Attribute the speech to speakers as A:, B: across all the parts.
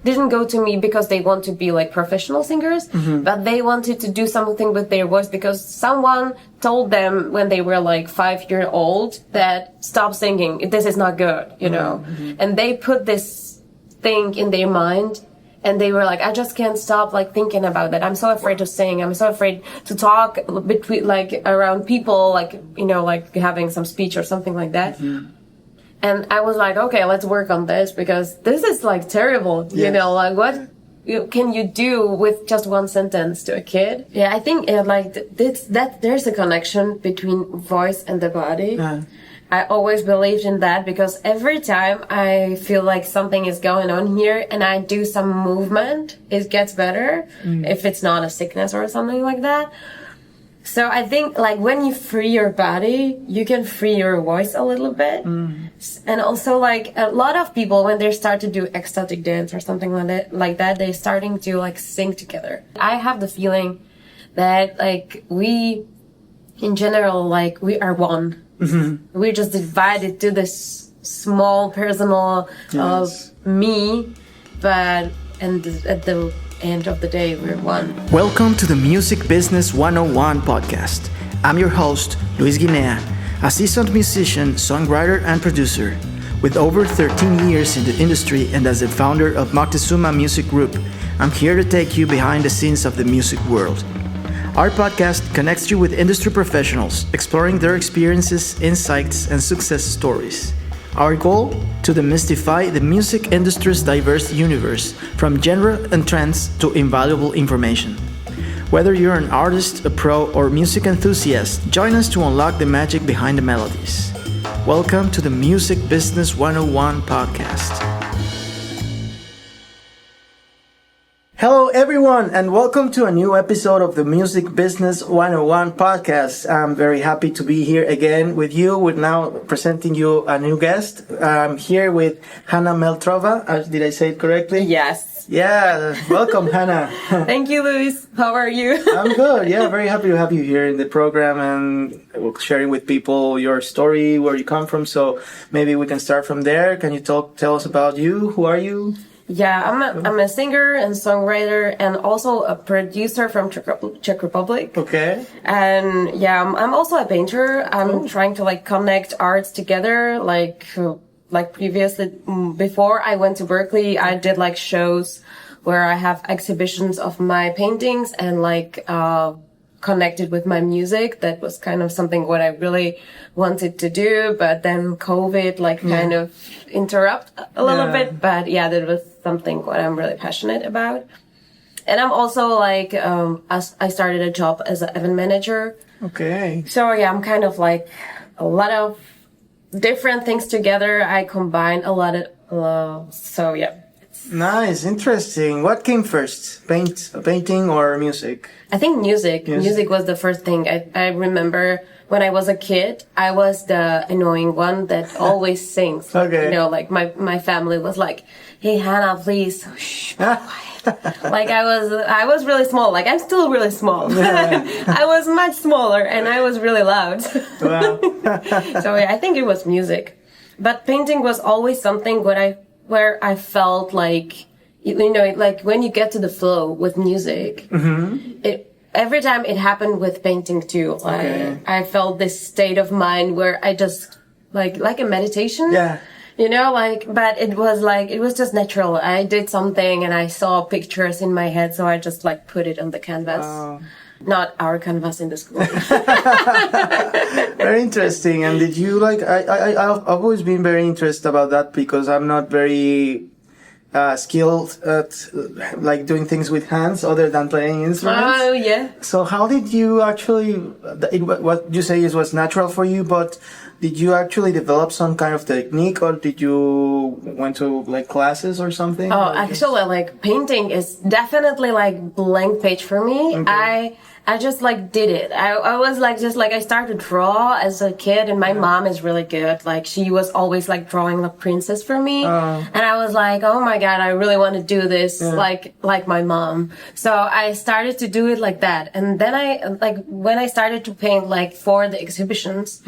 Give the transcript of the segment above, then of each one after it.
A: didn't go to me because they want to be like professional singers, but they wanted to do something with their voice because someone told them when they were like 5 years old that stop singing, this is not good, you know. And they put this thing in their mind and they were like, I just can't stop like thinking about that. I'm so afraid to sing. I'm so afraid to talk between like around people, like, you know, like having some speech or something like that. And I was like, okay, let's work on this because this is like terrible, you know, like what can you do with just one sentence to a kid? Yeah, I think that there's a connection between voice and the body. I always believed in that because every time I feel like something is going on here and I do some movement, it gets better if it's not a sickness or something like that. So I think like when you free your body, you can free your voice a little bit. And also like a lot of people, when they start to do ecstatic dance or something like that, they're starting to like sing together. I have the feeling that like we, in general, like we are one. We're just divided to this small personal of me, but at the end of the day, we're one.
B: Welcome to the Music Business 101 podcast. I'm your host, Luis Guinea, a seasoned musician, songwriter, and producer. With over 13 years in the industry and as the founder of Moctezuma Music Group, I'm here to take you behind the scenes of the music world. Our podcast connects you with industry professionals, exploring their experiences, insights, and success stories. Our goal? To demystify the music industry's diverse universe, from genre and trends to invaluable information. Whether you're an artist, a pro, or music enthusiast, join us to unlock the magic behind the melodies. Welcome to the Music Business 101 podcast. Hello everyone, and welcome to a new episode of the Music Business 101 podcast. I'm very happy to be here again with you, with now presenting you a new guest. I'm here with Hana Melcrova. Did I say it correctly?
A: Yes.
B: Yeah, welcome Hana.
A: Thank you, Luis. How are you?
B: I'm good. Yeah, very happy to have you here in the program and sharing with people your story, where you come from. So maybe we can start from there. Can you tell us about you? Who are you?
A: Yeah, I'm a singer and songwriter and also a producer from Czech Republic.
B: Okay.
A: And yeah, I'm also a painter. I'm trying to like connect arts together. Like previously, before I went to Berkeley, I did like shows where I have exhibitions of my paintings and like connected with my music. That was kind of something what I really wanted to do, but then COVID kind of interrupt a little bit. But yeah, that was something what I'm really passionate about. And I'm also like, I started a job as an event manager.
B: Okay.
A: So yeah, I'm kind of like a lot of different things together. I combine a lot of, so yeah.
B: Nice, interesting. What came first, painting or music?
A: I think music. Music was the first thing. I remember when I was a kid, I was the annoying one that always sings.
B: Okay.
A: You know, like my family was like, "Hey Hannah, please, shh, be quiet." Like I was really small. Like I'm still really small.
B: Yeah.
A: I was much smaller and I was really loud.
B: Wow.
A: So yeah, I think it was music, but painting was always something where I felt like, you know, like when you get to the flow with music, every time it happened with painting too. Like I felt this state of mind where I just like a meditation.
B: Yeah.
A: You know, but it was just natural. I did something and I saw pictures in my head, so I just like put it on the canvas. Not our canvas in the school.
B: Very interesting. And did you I've always been very interested about that because I'm not very skilled at like doing things with hands other than playing instruments.
A: Oh yeah.
B: So how did you actually, what you say was natural for you, but did you actually develop some kind of technique or did you went to like classes or something?
A: Oh, actually like painting is definitely like blank page for me. Okay. I just like did it. I was like I started draw as a kid and my mom is really good. Like she was always like drawing the princess for me. And I was like, oh my God, I really want to do this like my mom. So I started to do it like that. And then when I started to paint like for the exhibitions,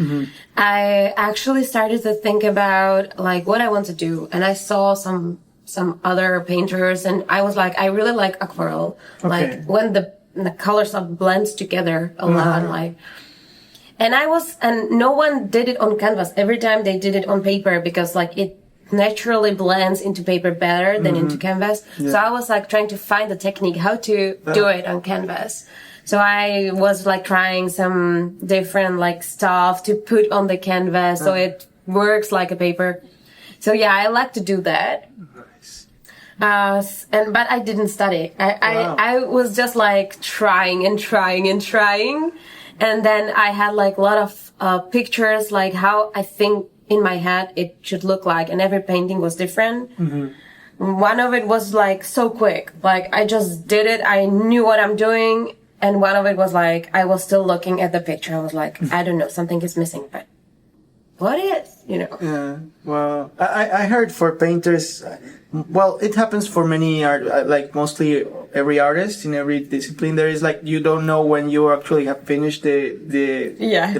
A: I actually started to think about like what I want to do. And I saw some some other painters, and I was like, I really like aquarelle. Like when the colors are blends together a lot, like. And no one did it on canvas. Every time they did it on paper because like it naturally blends into paper better than into canvas. Yeah. So I was like trying to find the technique how to do it on canvas. So I was like trying some different like stuff to put on the canvas so it works like a paper. So yeah, I like to do that. Nice. But I didn't study. I was just like trying. And then I had like a lot of pictures, like how I think in my head it should look like, and every painting was different. One of it was like so quick, like I just did it, I knew what I'm doing, and one of it was like I was still looking at the picture. I was like, I don't know, something is missing, but what is, you know?
B: Yeah, well, I heard for painters, well, it happens for many art, like mostly every artist in every discipline. There is like, you don't know when you actually have finished the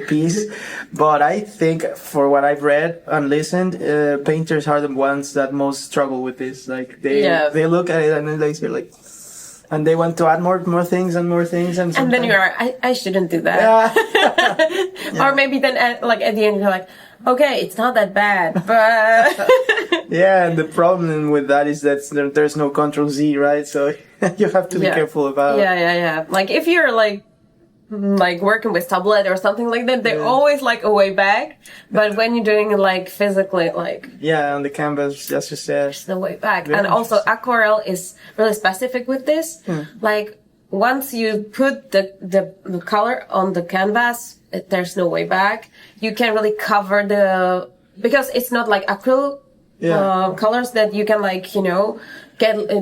B: piece. But I think for what I've read and listened, painters are the ones that most struggle with this. Like they look at it and then they're like, and they want to add more things and more things. And
A: then you're, I shouldn't do that. Yeah. Or maybe then at the end you're like, okay, it's not that bad, but...
B: Yeah, and the problem with that is that there's no Control Z, right? So you have to be careful about...
A: Yeah. Like if you're like working with tablet or something like that, they're always like a way back. But when you're doing it like physically, like...
B: Yeah, on the canvas, as you said.
A: It's the way back. Very and also aquarelle is really specific with this. Like once you put the color on the canvas, there's no way back. You can really cover because it's not like acrylic colors that you can like, you know,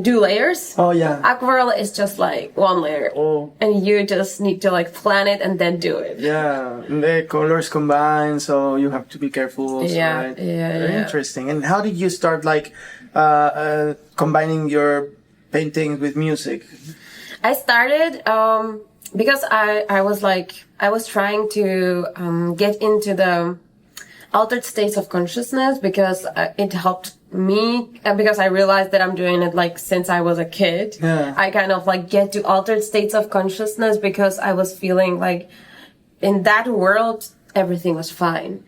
A: do layers.
B: Oh yeah.
A: Aquarelle is just like one layer.
B: Oh.
A: And you just need to like plan it and then do it.
B: Yeah. And the colors combine, so you have to be careful also, right?
A: Very
B: interesting. And how did you start like combining your paintings with music?
A: I started because I was trying to get into the altered states of consciousness because it helped me, because I realized that I'm doing it like since I was a kid. Yeah. I kind of like get to altered states of consciousness because I was feeling like in that world everything was fine.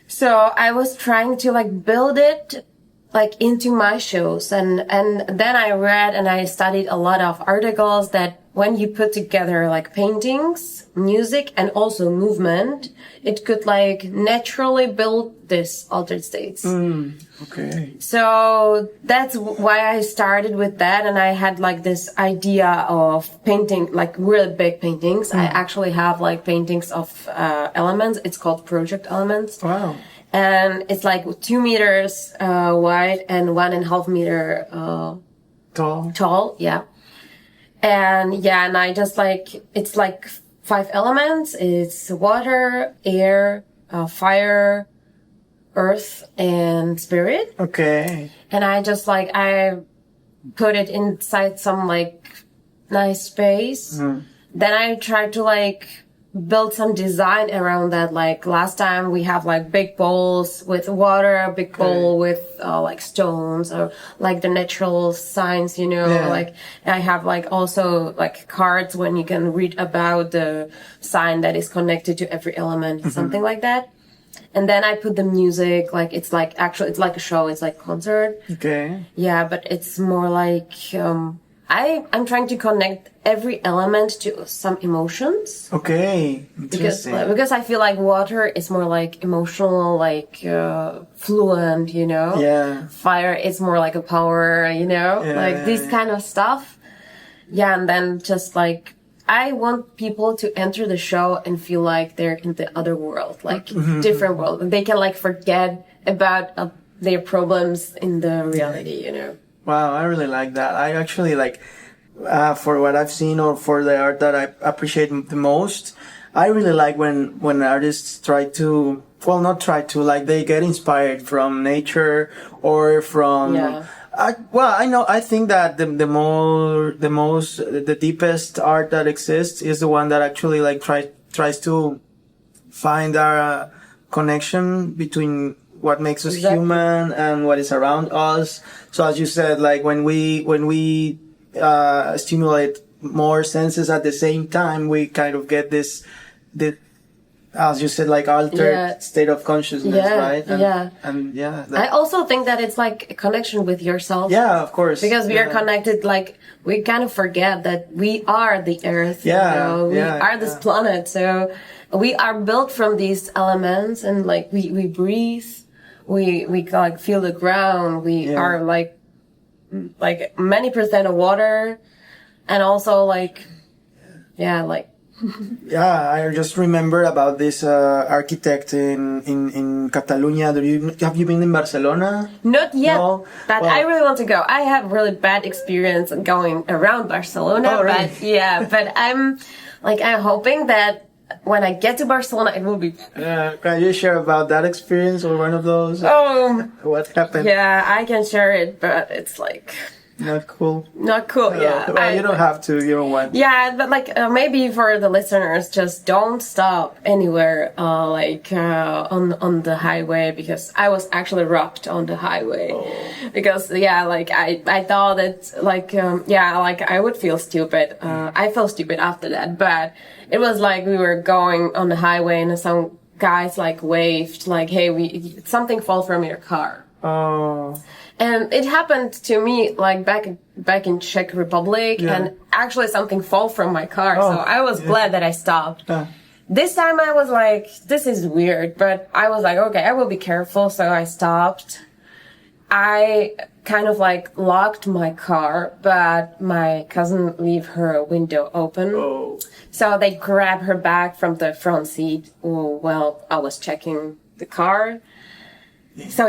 A: So I was trying to like build it like into my shows, and then I read and I studied a lot of articles that when you put together like paintings, music, and also movement, it could like naturally build this altered states.
B: Okay.
A: So that's why I started with that, and I had like this idea of painting like really big paintings. I actually have like paintings of elements. It's called project elements.
B: Wow.
A: And it's like 2 meters wide and 1.5 meter tall. Yeah. And I just like, it's like 5 elements. It's water, air, fire, earth, and spirit.
B: Okay.
A: And I just like, I put it inside some like nice space. Then I tried to like build some design around that. Like last time we have like big bowls with water, a big bowl with like stones, or like the natural signs, you know, like I have like also like cards when you can read about the sign that is connected to every element, something like that. And then I put the music, like it's like actually, it's like a show, it's like concert.
B: Okay.
A: Yeah, but it's more like, I'm trying to connect every element to some emotions.
B: Okay, interesting.
A: Because I feel like water is more like emotional, like fluent, you know.
B: Yeah.
A: Fire is more like a power, you know, like this kind of stuff. Yeah, and then just like I want people to enter the show and feel like they're in the other world, like different world, and they can like forget about their problems in the reality, you know.
B: Wow, I really like that. I actually like, for what I've seen or for the art that I appreciate the most, I really like when artists they get inspired from nature or from, I think that the deepest art that exists is the one that actually like tries to find our connection between what makes us human and what is around us. So as you said, like when we stimulate more senses at the same time, we kind of get this, as you said, like altered state of consciousness, right? And
A: I also think that it's like a connection with yourself.
B: Yeah, of course.
A: Because we are connected, like, we kind of forget that we are the earth. We are this planet. So we are built from these elements, and like we breathe, we like feel the ground. We are like many percent of water, and also like
B: I just remember about this architect in Catalonia. Have you been in Barcelona?
A: Not yet, but I really want to go. I have really bad experience going around Barcelona, but I'm hoping that when I get to Barcelona, it will be better.
B: Can you share about that experience or one of those? What happened?
A: Yeah, I can share it, but it's like...
B: Not cool.
A: Yeah.
B: Well, you don't have to. You don't want.
A: Yeah, but like maybe for the listeners, just don't stop anywhere on the highway, because I was actually rocked on the highway because I thought that I would feel stupid. I felt stupid after that, but it was like we were going on the highway and some guys like waved like, "Hey, something fell from your car."
B: Oh.
A: And it happened to me like back in Czech Republic, and actually something fell from my car. So I was glad that I stopped. This time I was like, this is weird, but I was like, okay, I will be careful. So I stopped. I kind of like locked my car, but my cousin leave her window open. So they grabbed her bag from the front seat while I was checking the car. So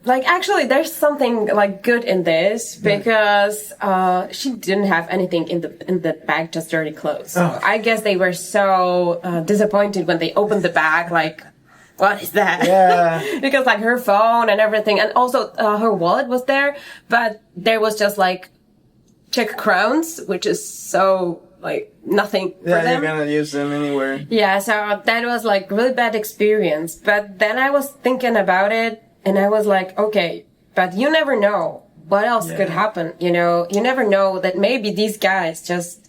A: but actually, there's something like good in this, because she didn't have anything in the bag, just dirty clothes. So I guess they were so disappointed when they opened the bag, like, what is that?
B: Yeah.
A: Because like her phone and everything, and also her wallet was there, but there was just like Czech crowns, which is so like nothing for them.
B: Yeah, you cannot use them anywhere.
A: Yeah, so that was like really bad experience. But then I was thinking about it, and I was like, okay, but you never know what else could happen. You know, you never know that maybe these guys just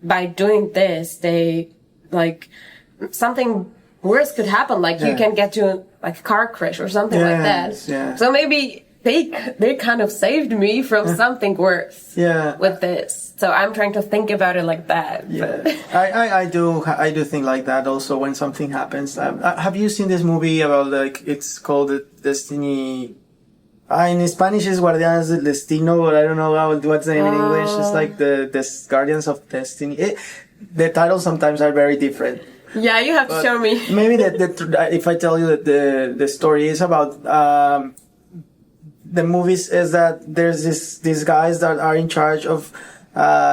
A: by doing this, they like something worse could happen. Like you can get to like a car crash or something like that. Yeah. So maybe they kind of saved me from something worse. With this. So I'm trying to think about it like that.
B: Yeah. I do think like that also when something happens. Have you seen this movie about like, it's called Destiny? In Spanish it's Guardianes del Destino, but I don't know what's the name in English. It's like the Guardians of Destiny. The titles sometimes are very different.
A: Yeah, you have to show me.
B: Maybe if I tell you that the story is about the movies, is that there's these guys that are in charge of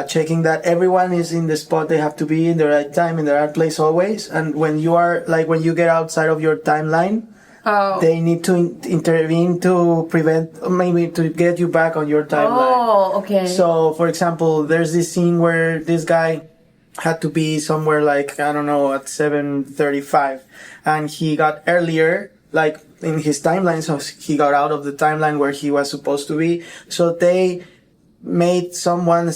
B: checking that everyone is in the spot they have to be in the right time, in the right place always. And when you get outside of your timeline, they need to intervene to prevent, maybe to get you back on your timeline.
A: Oh, okay.
B: So, for example, there's this scene where this guy had to be somewhere like, I don't know, at 7:35, and he got earlier, like in his timeline, so he got out of the timeline where he was supposed to be. So they made someone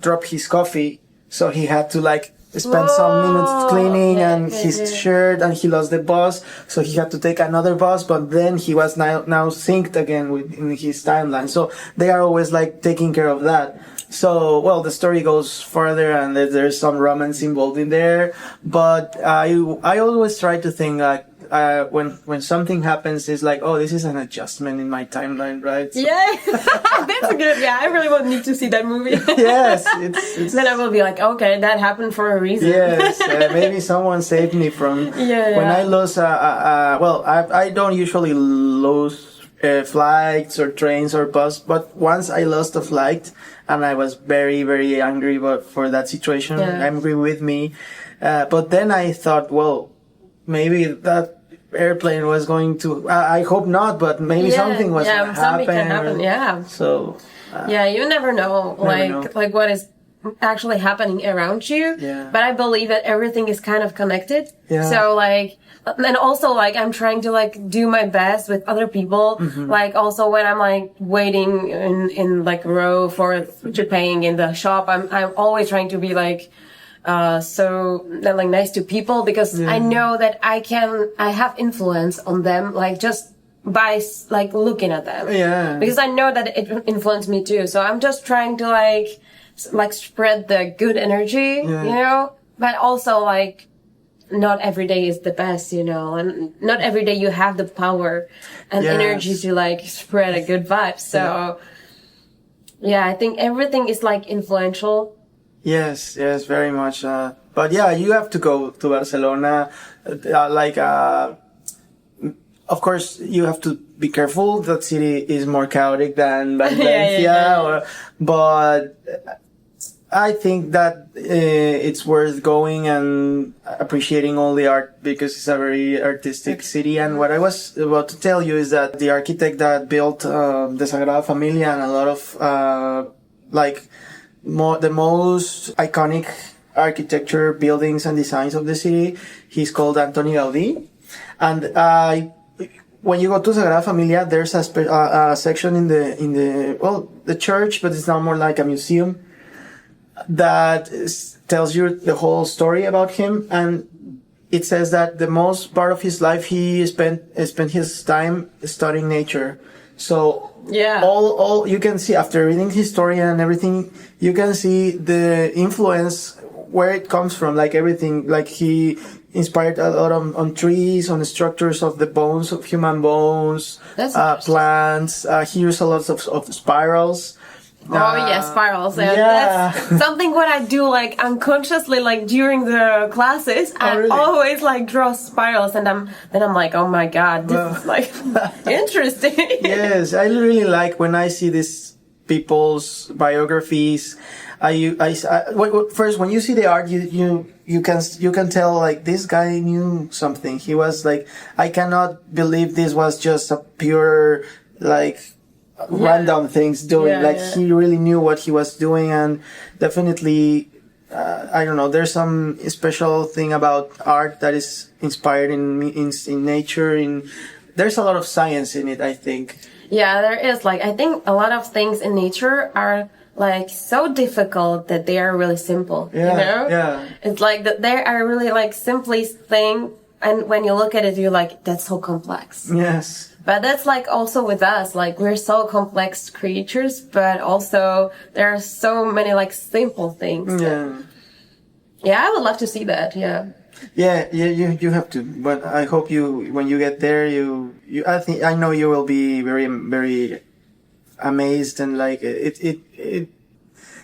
B: drop his coffee, so he had to like spend some minutes cleaning his shirt, and he lost the bus, so he had to take another bus, but then he was now synced again in his timeline. So they are always like taking care of that. So, well, the story goes further, and there's some romance involved in there, but I always try to think like, when something happens, it's like, oh, this is an adjustment in my timeline, right? So,
A: that's a good. Yeah, I really would need to see that movie.
B: Yes, it's.
A: Then I will be like, okay, that happened for a reason.
B: Yes, maybe someone saved me from. When I lose, I don't usually lose flights or trains or bus, but once I lost a flight, and I was very, very angry for that situation. Angry with me, but then I thought, well, maybe that airplane was going to, I hope not, but maybe something was going to happen.
A: Something can happen,
B: So,
A: you never know, like what is actually happening around you.
B: Yeah.
A: But I believe that everything is kind of connected.
B: Yeah.
A: So like, and also like I'm trying to like do my best with other people. Like also when I'm like waiting in like a row to paying in the shop, I'm always trying to be like, so like nice to people because I know that I have influence on them, like just by like looking at them.
B: Yeah.
A: Because I know that it influenced me too. So I'm just trying to like spread the good energy, you know, but also like not every day is the best, you know, and not every day you have the power and energy to like spread a good vibe. So yeah, I think everything is like influential.
B: Yes, very much. But yeah, you have to go to Barcelona. Of course, you have to be careful. That city is more chaotic than Valencia, but I think that it's worth going and appreciating all the art because it's a very artistic city. And what I was about to tell you is that the architect that built the Sagrada Familia and a lot of the most iconic architecture, buildings and designs of the city, he's called Antoni Gaudí. And when you go to Sagrada Familia, there's a section in the church, but it's now more like a museum that tells you the whole story about him. And it says that the most part of his life he spent his time studying nature. So all you can see after reading his story and everything, you can see the influence where it comes from, like everything. Like he inspired a lot on trees, on the structures of the bones of human bones, plants. He used a lot of spirals.
A: Spirals. And that's something what I do like unconsciously, like during the classes. I always like draw spirals, and I'm like, oh my god, this is like interesting.
B: Yes, I really like when I see these people's biographies. First when you see the art, you can tell like this guy knew something. He was like, I cannot believe this was just a pure like random things doing. He really knew what he was doing, and definitely I don't know, there's some special thing about art that is inspired in nature. There's a lot of science in it, I think.
A: Yeah, there is. Like, I think a lot of things in nature are like so difficult that they are really simple.
B: Yeah,
A: you know?
B: Yeah.
A: It's like that they are really like simplest thing, and when you look at it, you're like, that's so complex.
B: Yes.
A: But that's like also with us, like we're so complex creatures, but also there are so many like simple things. Yeah, I would love to see that. Yeah.
B: Yeah, you have to. But I hope when you get there, I know you will be very, very amazed, and like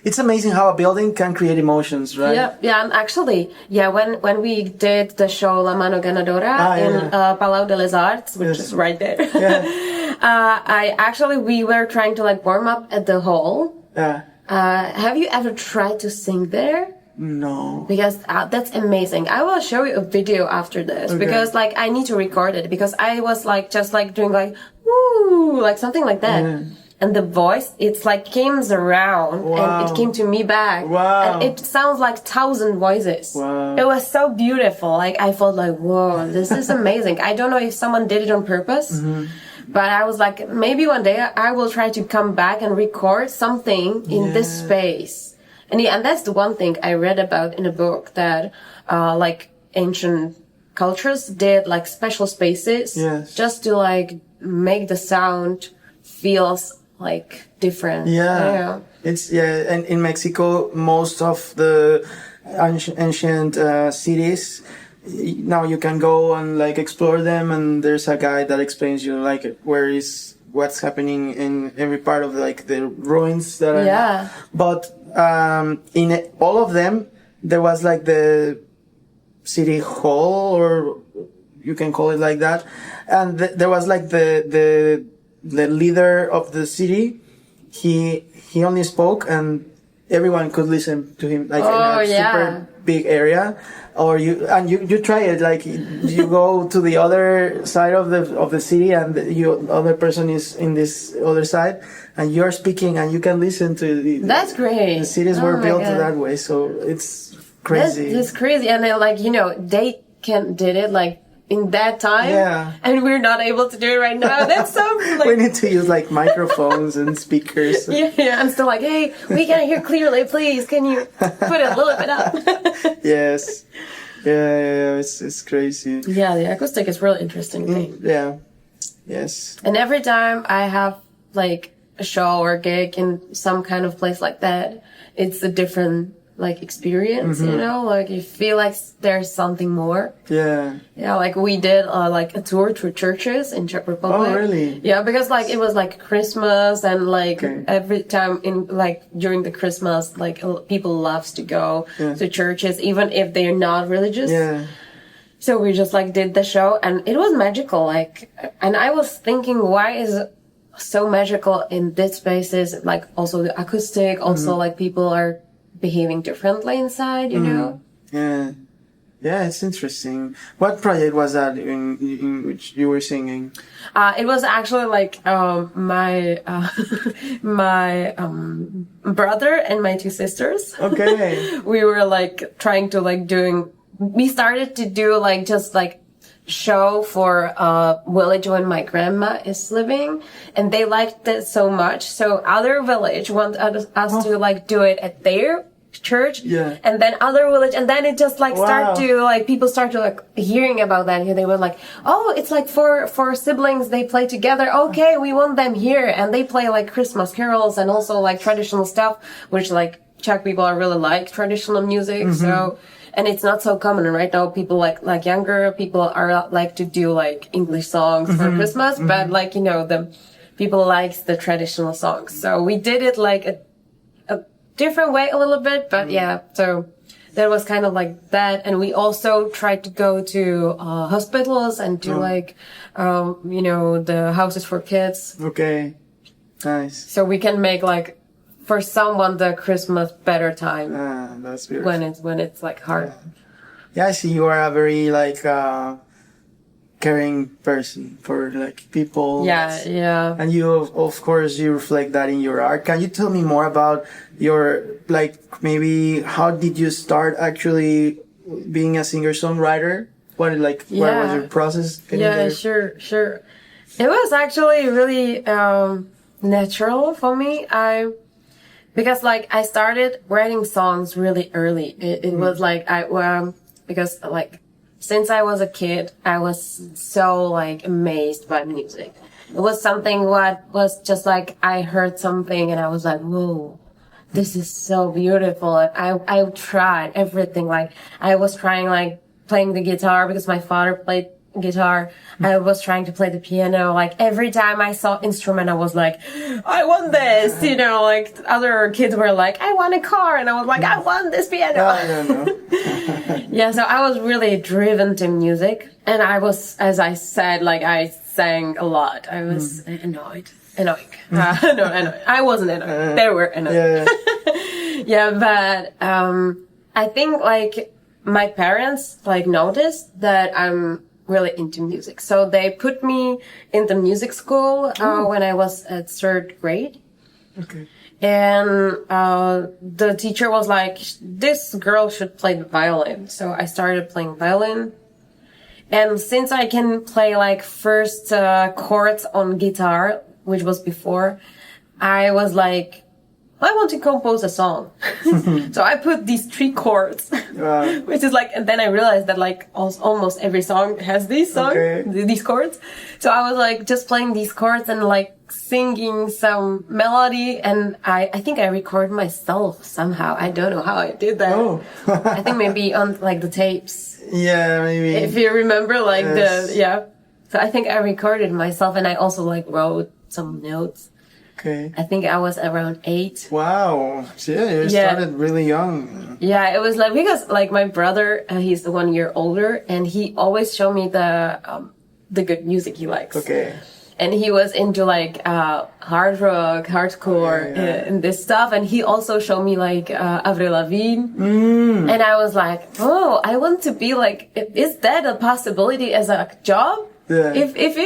B: it's amazing how a building can create emotions, right?
A: Yeah, and actually, when we did the show La Mano Ganadora in Palau de les Arts, which is right there, we were trying to like warm up at the hall. Have you ever tried to sing there?
B: No.
A: Because that's amazing. I will show you a video after this because like I need to record it because I was like just like doing like woo, like something like that. And the voice, it's like came around and it came to me back. And it sounds like 1,000 voices. It was so beautiful. Like I felt like, whoa, this is amazing. I don't know if someone did it on purpose, but I was like, maybe one day I will try to come back and record something in this space. And that's the one thing I read about in a book that, like ancient cultures did like special spaces just to like make the sound feels like different.
B: And in Mexico, most of the ancient cities, now you can go and like explore them, and there's a guide that explains you like what's happening in every part of like the ruins that are. But in all of them, there was like the city hall, or you can call it like that, and there was like the leader of the city. He only spoke, and everyone could listen to him, like
A: Oh,
B: in a
A: yeah.
B: super big area, or you try it, like you go to the other side of the city, and the other person is in this other side, and you're speaking, and you can listen to
A: That's great.
B: The cities were built that way, so it's crazy.
A: That's crazy, and then like they did it like in that time, and we're not able to do it right now. That's so like,
B: we need to use like microphones and speakers.
A: Yeah, I'm still like, hey, we can't hear clearly. Please, can you put it a little bit up?
B: Yes, yeah, it's crazy.
A: Yeah, the acoustic is really interesting thing.
B: Yeah, yes.
A: And every time I have like a show or a gig in some kind of place like that, it's a different like experience, you know, like you feel like there's something more. Yeah, like we did like a tour through churches in Czech Republic.
B: Oh, really?
A: Yeah, because like it was like Christmas, and like every time in like during the Christmas, like people loves to go to churches even if they're not religious.
B: Yeah.
A: So we just like did the show, and it was magical. Like, and I was thinking, why is it so magical in these spaces? Like also the acoustic, also like people are behaving differently inside, you know?
B: Yeah, it's interesting. What project was that in which you were singing?
A: It was actually like my brother and my two sisters.
B: Okay.
A: We were like trying to like we started to do like just like show for a village when my grandma is living, and they liked it so much, so other village want us to like do it at their church, and then other village, and then it just like people start to like hearing about that, and they were like, oh, it's like for siblings, they play together, okay, we want them here, and they play like Christmas carols and also like traditional stuff, which like Czech people are really like traditional music, so. And it's not so common right now. People like younger people are like to do like English songs for Christmas, but like, you know, the people likes the traditional songs. So we did it like a different way a little bit, but yeah, so that was kind of like that. And we also tried to go to hospitals and do like, you know, the houses for kids.
B: Okay. Nice.
A: So we can make like, for someone, the Christmas better time.
B: That's beautiful.
A: When it's like hard.
B: Yeah, I see you are a very like caring person for like people.
A: Yeah.
B: And you, of course, you reflect that in your art. Can you tell me more about your like maybe how did you start actually being a singer-songwriter? What was your process?
A: Sure. It was actually really natural for me. Because like I started writing songs really early. It was like because like since I was a kid, I was so like amazed by music. It was something what was just like I heard something and I was like, whoa, this is so beautiful. And I tried everything. Like I was trying like playing the guitar because my father played guitar. I was trying to play the piano. Like every time I saw instrument, I was like, I want this, you know, like other kids were like, I want a car. And I was like, I want this piano. Yeah. So I was really driven to music. And I was, as I said, like I sang a lot. I was annoying. No, annoying. I wasn't annoying. They were annoying. Yeah, but, I think like my parents like noticed that I'm really into music. So they put me in the music school when I was at 3rd grade.
B: Okay.
A: And the teacher was like, this girl should play the violin. So I started playing violin. And since I can play like first chords on guitar, which was before, I was like, I want to compose a song. So I put these 3 chords, which is like, and then I realized that like almost every song has these chords. So I was like just playing these chords and like singing some melody. And I think I recorded myself somehow. I don't know how I did that.
B: Oh.
A: I think maybe on like the tapes.
B: Yeah, maybe.
A: If you remember like So I think I recorded myself and I also like wrote some notes.
B: Okay.
A: I think I was around 8.
B: Wow. Yeah, you started really young.
A: Yeah, it was like, because like my brother, he's 1 year older and he always showed me the good music he likes.
B: Okay.
A: and he was into like hard rock, hardcore, and this stuff. And he also showed me like Avril Lavigne, and I was like, oh, I want to be like, is that a possibility as a job?
B: Yeah.
A: If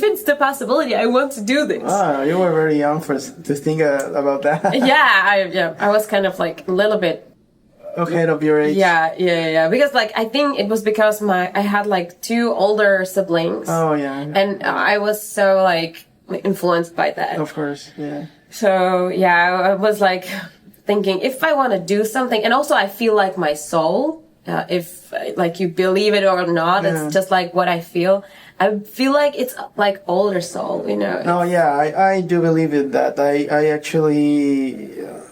A: it's the possibility, I want to do this.
B: Ah, you were very young to think about that.
A: I was kind of like a little bit
B: ahead of your age.
A: Yeah. Because like I think it was because I had like 2 older siblings.
B: Oh yeah.
A: And I was so like influenced by that.
B: Of course, yeah.
A: So yeah, I was like thinking if I want to do something, and also I feel like my soul, if like you believe it or not, it's just like what I feel. I feel like it's like older soul, you know.
B: Oh yeah, I do believe in that. I actually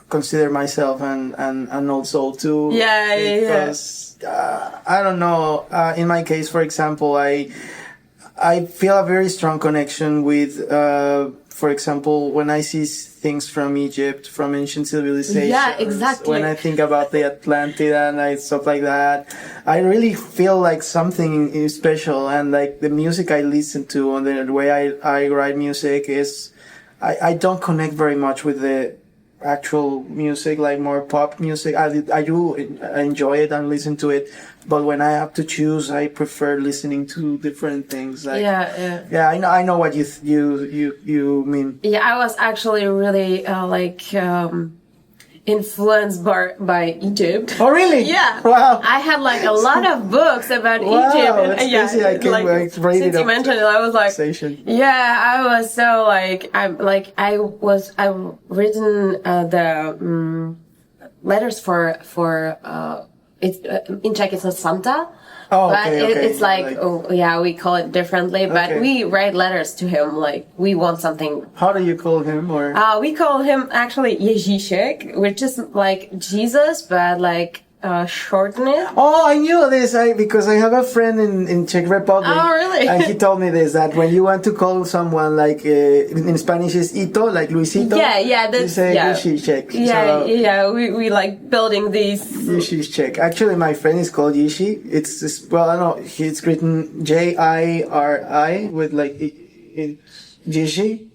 B: consider myself an old soul too. Because I don't know. In my case, for example, I feel a very strong connection with. For example, when I see things from Egypt, from ancient civilizations.
A: Yeah, exactly.
B: When I think about the Atlantida and stuff like that, I really feel like something is special. And like the music I listen to and the way I write music is, I don't connect very much with the actual music, like more pop music. I do enjoy it and listen to it, but when I have to choose, I prefer listening to different things. Like, I know what you mean.
A: Yeah, I was actually really influenced by Egypt.
B: Oh, really?
A: Yeah.
B: Wow.
A: I had like a lot of books about
B: wow,
A: Egypt.
B: That's crazy. I can
A: like,
B: read
A: since
B: it
A: you mentioned it, I was like, I was so like, I've written the letters for it's in Czech it's a Santa.
B: Oh,
A: but
B: okay.
A: It's like, we call it differently, but we write letters to him, like, we want something.
B: How do you call him, or?
A: We call him, actually, Ježíšek, which is like Jesus, but like, shorten it.
B: Oh, I knew this, because I have a friend in Czech Republic.
A: Oh, really?
B: And he told me this, that when you want to call someone, like, in Spanish is Ito, like Luisito.
A: Yeah, that's,
B: you say Ježíšek.
A: We like building these.
B: Ježíšek. Actually, my friend is called Yishi. It's, I don't know, it's written Jiri with like, Yishi.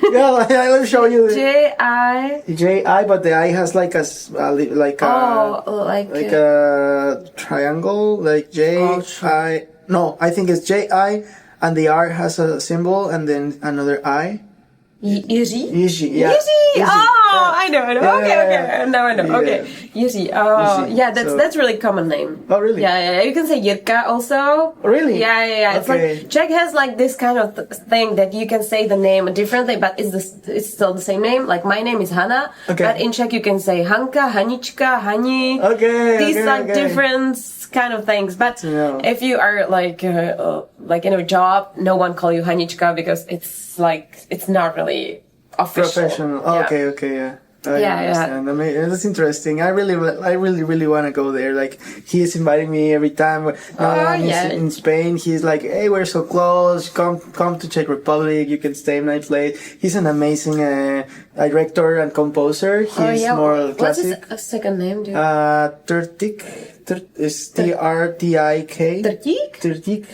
B: Yeah, let me show you. J-I, but the I has like a triangle, like J-I. No, I think it's J-I, and the R has a symbol, and then another I.
A: Yishi,
B: yeah.
A: Yishi! Oh, I know. Okay. Now I know.
B: Yeah.
A: Okay. Yishi. Yeah, that's really common name.
B: Oh, really?
A: Yeah. You can say Jirka also.
B: Really?
A: Yeah. It's like, Czech has like this kind of thing that you can say the name differently, but it's still the same name. Like my name is Hana, but in Czech you can say Hanka, Hanička, Hani.
B: Okay.
A: These are different kind of things, but if you are like in a job, no one call you Hanička because it's like it's not really official.
B: Professional. Okay, yeah. I understand. I mean, that's interesting. I really want to go there. Like, he is inviting me every time. He's in Spain. He's like, hey, we're so close. Come to Czech Republic. You can stay nights late. He's an amazing director and composer. He's more classic.
A: What's his second name, dude?
B: Tertik. Is T-R-T-I-K.
A: Tertik?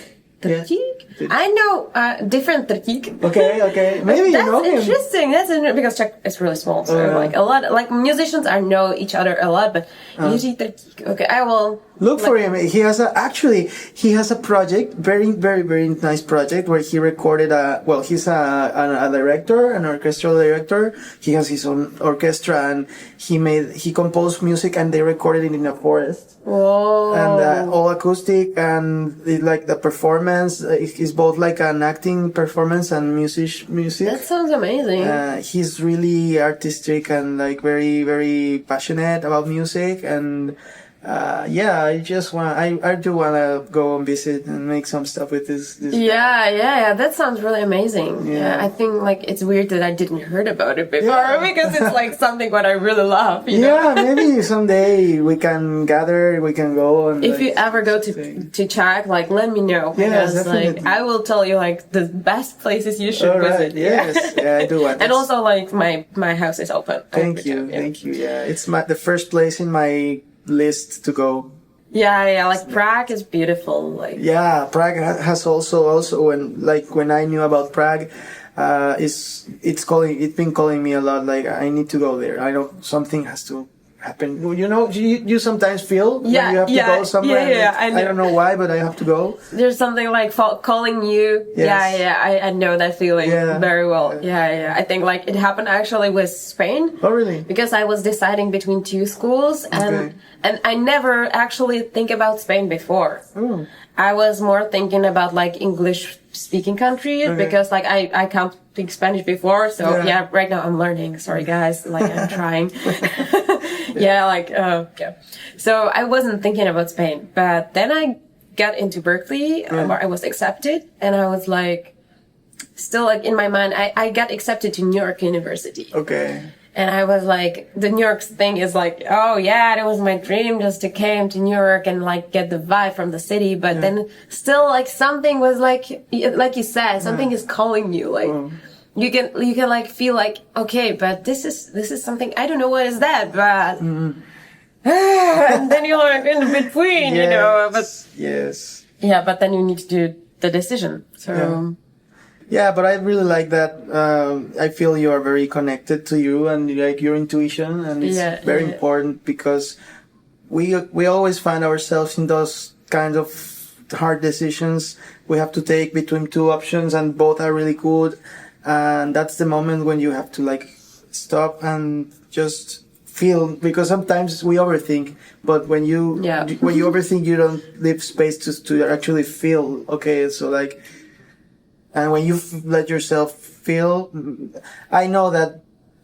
A: I know different Tertik.
B: Okay. Maybe you know him.
A: That's interesting. That's interesting because Czech is really small. So like a lot, like musicians know each other a lot, but usually Tertik. Okay, I will
B: look for him. He has a project, very, very, very nice project where he recorded he's a director, an orchestral director. He has his own orchestra and he composed music and they recorded it in a forest.
A: Whoa.
B: And all acoustic and like the performance is both like an acting performance and music.
A: That sounds amazing.
B: He's really artistic and like very, very passionate about music and I just I do want to go and visit and make some stuff with this.
A: Yeah. That sounds really amazing. Yeah. I think like it's weird that I didn't heard about it before because it's like something what I really love. You know?
B: Maybe someday we can gather, we can go. And
A: if you ever go to Czech, like let me know because like I will tell you like the best places you should visit.
B: Yes, I do want.
A: And also like my house is open.
B: Thank you. Yeah, it's the first place in my list to go.
A: Yeah, like Prague is beautiful. Like
B: Yeah, Prague has also when I knew about Prague, it's been calling me a lot. Like I need to go there. I know something has to happen. You know, you sometimes feel when you have to go somewhere.
A: Yeah,
B: I don't know why, but I have to go.
A: There's something like calling you.
B: Yes.
A: I know that feeling very well. Yeah. I think like it happened actually with Spain.
B: Oh, really?
A: Because I was deciding between two schools and I never actually think about Spain before.
B: Mm.
A: I was more thinking about like English speaking countries because like I can't speak Spanish before. So right now I'm learning. Sorry guys, like I'm trying. So I wasn't thinking about Spain, but then I got into Berkeley where I was accepted and I was like, still like in my mind, I got accepted to New York University.
B: Okay.
A: And I was like, the New York thing is like, oh yeah, that was my dream just to came to New York and like get the vibe from the city. But then still like something was like you said, something is calling you. Like you can like feel like, okay, but this is something, I don't know what is that, but and then you're like in between, you know, but yeah, but then you need to do the decision. So.
B: Yeah, but I really like that. I feel you are very connected to you and like your intuition, and it's very important because we always find ourselves in those kinds of hard decisions we have to take between two options, and both are really good. And that's the moment when you have to like stop and just feel, because sometimes we overthink, but when you overthink, you don't leave space to actually feel. Okay, so like. And when you let yourself feel, I know that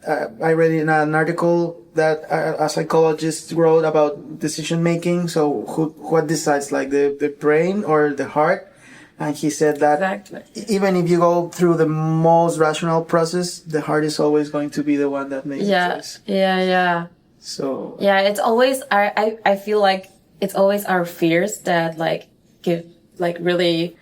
B: I read in an article that a psychologist wrote about decision making. So what decides, like the brain or the heart? And he said that even if you go through the most rational process, the heart is always going to be the one that makes the choice.
A: Yeah.
B: So
A: it's always I feel like it's always our fears that like give like really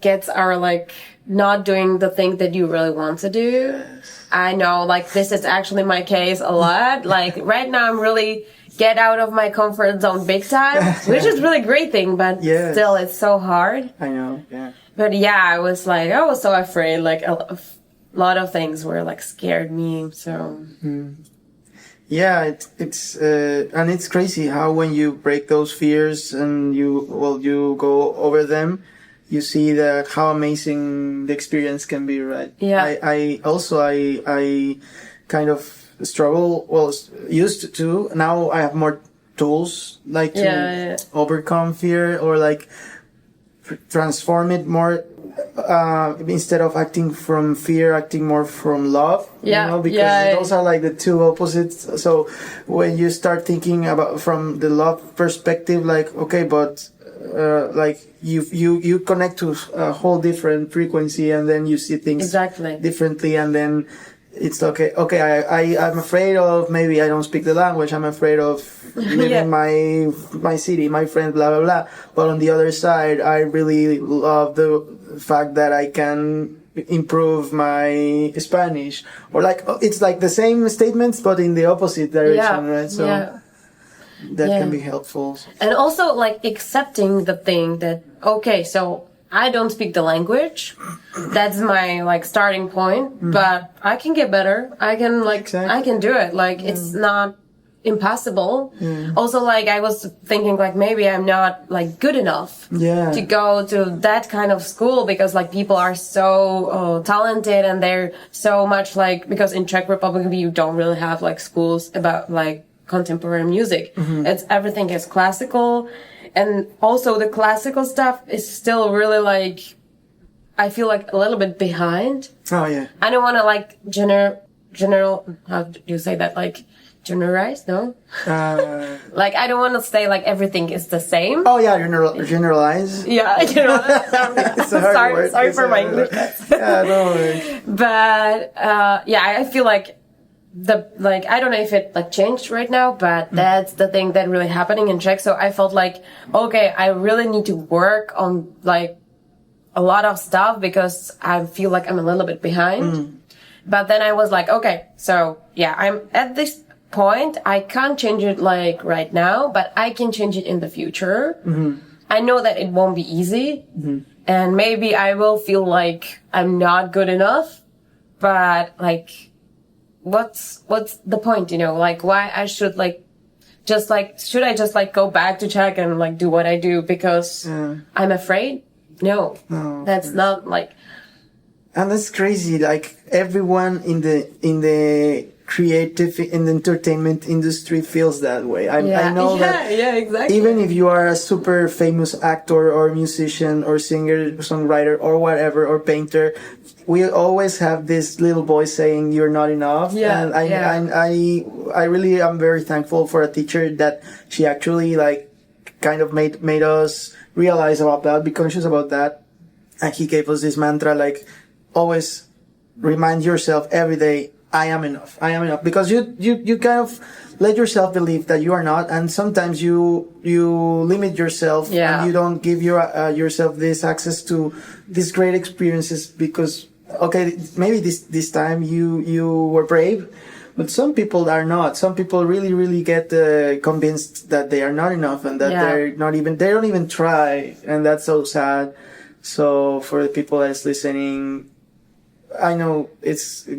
A: gets our like not doing the thing that you really want to do. I know like this is actually my case a lot. Like right now I'm really get out of my comfort zone big time, which is really great thing, but still it's so hard.
B: I know, yeah.
A: But I was so afraid, like a lot of things were like scared me, so.
B: Yeah, it's and it's crazy how when you break those fears and you go over them, you see that how amazing the experience can be, right?
A: Yeah.
B: I kind of struggle, used to. Now I have more tools, like to overcome fear or like transform it more, instead of acting from fear, acting more from love, you know, because those are like the two opposites. So when you start thinking about from the love perspective, like, okay, but like you connect to a whole different frequency, and then you see things differently, and then it's okay. I'm afraid of, maybe I don't speak the language. I'm afraid of leaving my city, my friends, blah blah blah. But on the other side, I really love the fact that I can improve my Spanish, or like it's like the same statements but in the opposite direction, right? So. That can be helpful. And
A: also, like, accepting the thing that, okay, so I don't speak the language. That's my, like, starting point. But I can get better. I can, like, I can do it. Like, it's not impossible. Also, like, I was thinking, like, maybe I'm not, like, good enough to go to that kind of school, because, like, people are so talented and they're so much, like, because in Czech Republic, you don't really have, like, schools about, like, contemporary music. It's everything is classical, and also the classical stuff is still really like, I feel like a little bit behind. I don't want to like general, how do you say that, like generalize? No, like I don't want to say like everything is the same.
B: Generalize.
A: It's a hard word. Sorry for my English. But I feel like I don't know if it like changed right now, but that's the thing that really happening in Czech. So I felt like, okay, I really need to work on like a lot of stuff because I feel like I'm a little bit behind. But then I was like, okay, so I'm at this point, I can't change it like right now, but I can change it in the future. I know that it won't be easy, and maybe I will feel like I'm not good enough, but like, what's the point, you know? Like, why I should should I just like go back to check and like do what I do because I'm afraid? No, that's not like.
B: And that's crazy. Like everyone in the creative, in the entertainment industry feels that way. I know that.
A: Yeah, exactly.
B: Even if you are a super famous actor or musician or singer, songwriter or whatever, or painter, we always have this little voice saying you're not enough.
A: Yeah.
B: And I really am very thankful for a teacher that she actually like kind of made us realize about that, be conscious about that. And he gave us this mantra like, always remind yourself every day, I am enough. I am enough. Because you kind of let yourself believe that you are not. And sometimes you limit yourself and you don't give yourself this access to these great experiences because, okay, maybe this time you were brave, but some people are not. Some people really, really get convinced that they are not enough and that they don't even try. And that's so sad. So for the people that's listening, I know it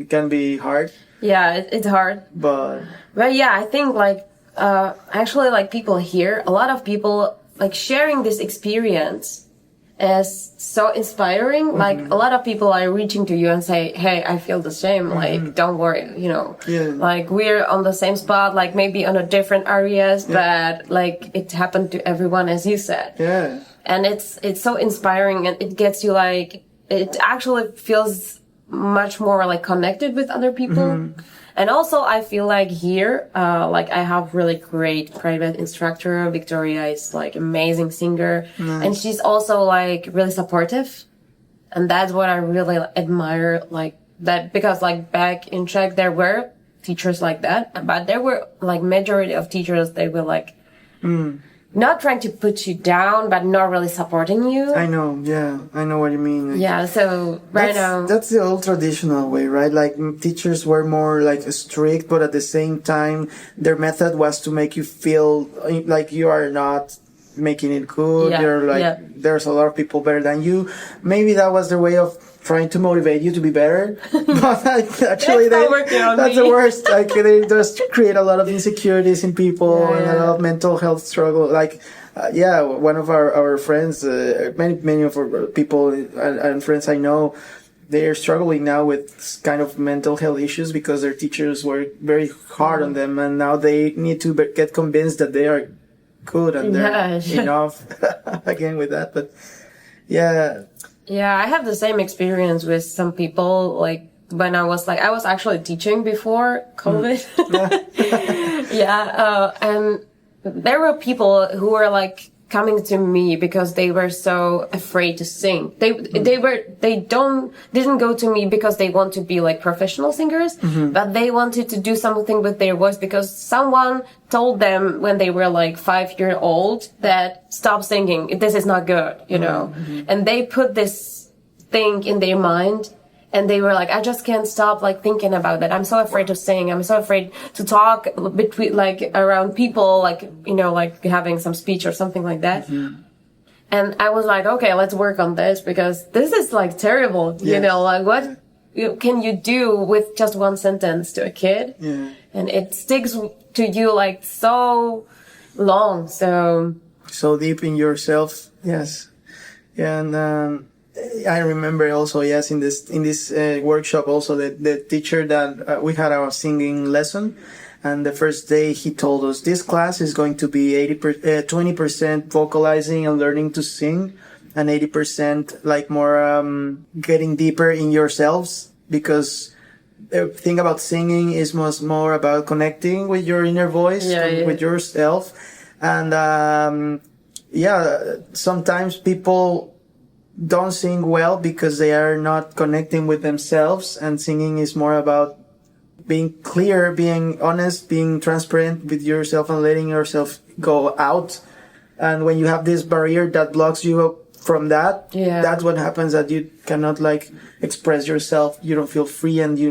B: can be hard.
A: Yeah, it's hard.
B: But
A: yeah, I think like, actually like people here, a lot of people like sharing this experience is so inspiring. Like a lot of people are reaching to you and say, hey, I feel the same. Like, don't worry, you know, like we're on the same spot, like maybe on a different areas, but like it happened to everyone, as you said.
B: Yeah.
A: And it's so inspiring and it gets you like, it actually feels much more like connected with other people. And also I feel like here, like I have really great private instructor. Victoria is like amazing singer and she's also like really supportive. And that's what I really admire, like that, because like back in Czech, there were teachers like that, but there were like majority of teachers, they were like, not trying to put you down, but not really supporting you.
B: I know, yeah. I know what you mean. Like,
A: yeah, so right now...
B: That's the old traditional way, right? Like, teachers were more, like, strict, but at the same time, their method was to make you feel like you are not making it good. You're like, there's a lot of people better than you. Maybe that was their way of trying to motivate you to be better. But actually, that's the worst. Like, they just create a lot of insecurities in people and a lot of mental health struggle. Like, one of our friends, many of our people and friends I know, they are struggling now with kind of mental health issues because their teachers were very hard on them, and now they need to get convinced that they are good and they're enough. Again with that, but
A: I have the same experience with some people. Like when I was actually teaching before COVID. And there were people who were like coming to me because they were so afraid to sing. They didn't go to me because they want to be like professional singers, but they wanted to do something with their voice because someone told them when they were like 5 years old that stop singing. This is not good, you know. And they put this thing in their mind. And they were like, I just can't stop like thinking about that. I'm so afraid to sing. I'm so afraid to talk between like around people, like, you know, like having some speech or something like that. And I was like, okay, let's work on this because this is like terrible. You know, like what can you do with just one sentence to a kid? And it sticks to you like so long. So
B: deep in yourself. Yes. And, I remember also, in this workshop also, the teacher that we had our singing lesson, and the first day he told us this class is going to be 20% vocalizing and learning to sing, and 80% like more getting deeper in yourselves, because the thing about singing is much more about connecting with your inner voice, with yourself, and sometimes people don't sing well because they are not connecting with themselves, and singing is more about being clear, being honest, being transparent with yourself and letting yourself go out. And when you have this barrier that blocks you from that, that's what happens, that you cannot like express yourself. You don't feel free and you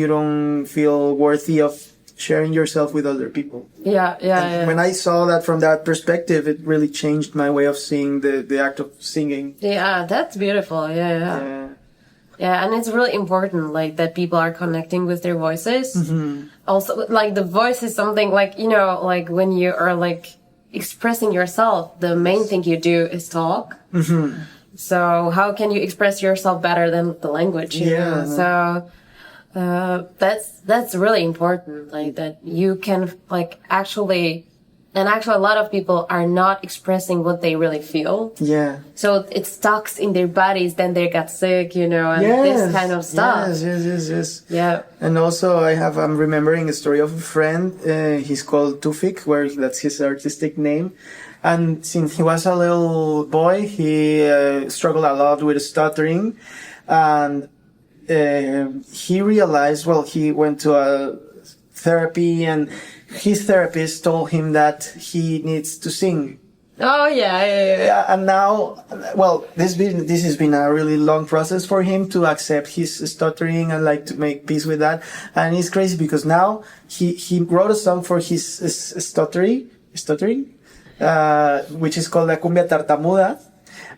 B: don't feel worthy of sharing yourself with other people.
A: Yeah.
B: When I saw that from that perspective, it really changed my way of seeing the act of singing.
A: Yeah, that's beautiful. Yeah. Yeah, and it's really important, like, that people are connecting with their voices.
B: Mm-hmm.
A: Also, like, the voice is something, like, you know, like, when you are, like, expressing yourself, the main thing you do is talk.
B: Mm-hmm.
A: So how can you express yourself better than the language? You know? So, that's really important, like, that you can, like, actually, and actually a lot of people are not expressing what they really feel.
B: Yeah.
A: So it stuck in their bodies, then they got sick, you know, and this kind of stuff.
B: Yes.
A: Yeah.
B: And also I'm remembering a story of a friend, he's called Tufik, that's his artistic name. And since he was a little boy, he struggled a lot with stuttering. And he realized, he went to a therapy, and his therapist told him that he needs to sing.
A: Oh, yeah.
B: And now, this has been a really long process for him to accept his stuttering and like to make peace with that. And it's crazy because now he wrote a song for his stuttering, which is called La Cumbia Tartamuda.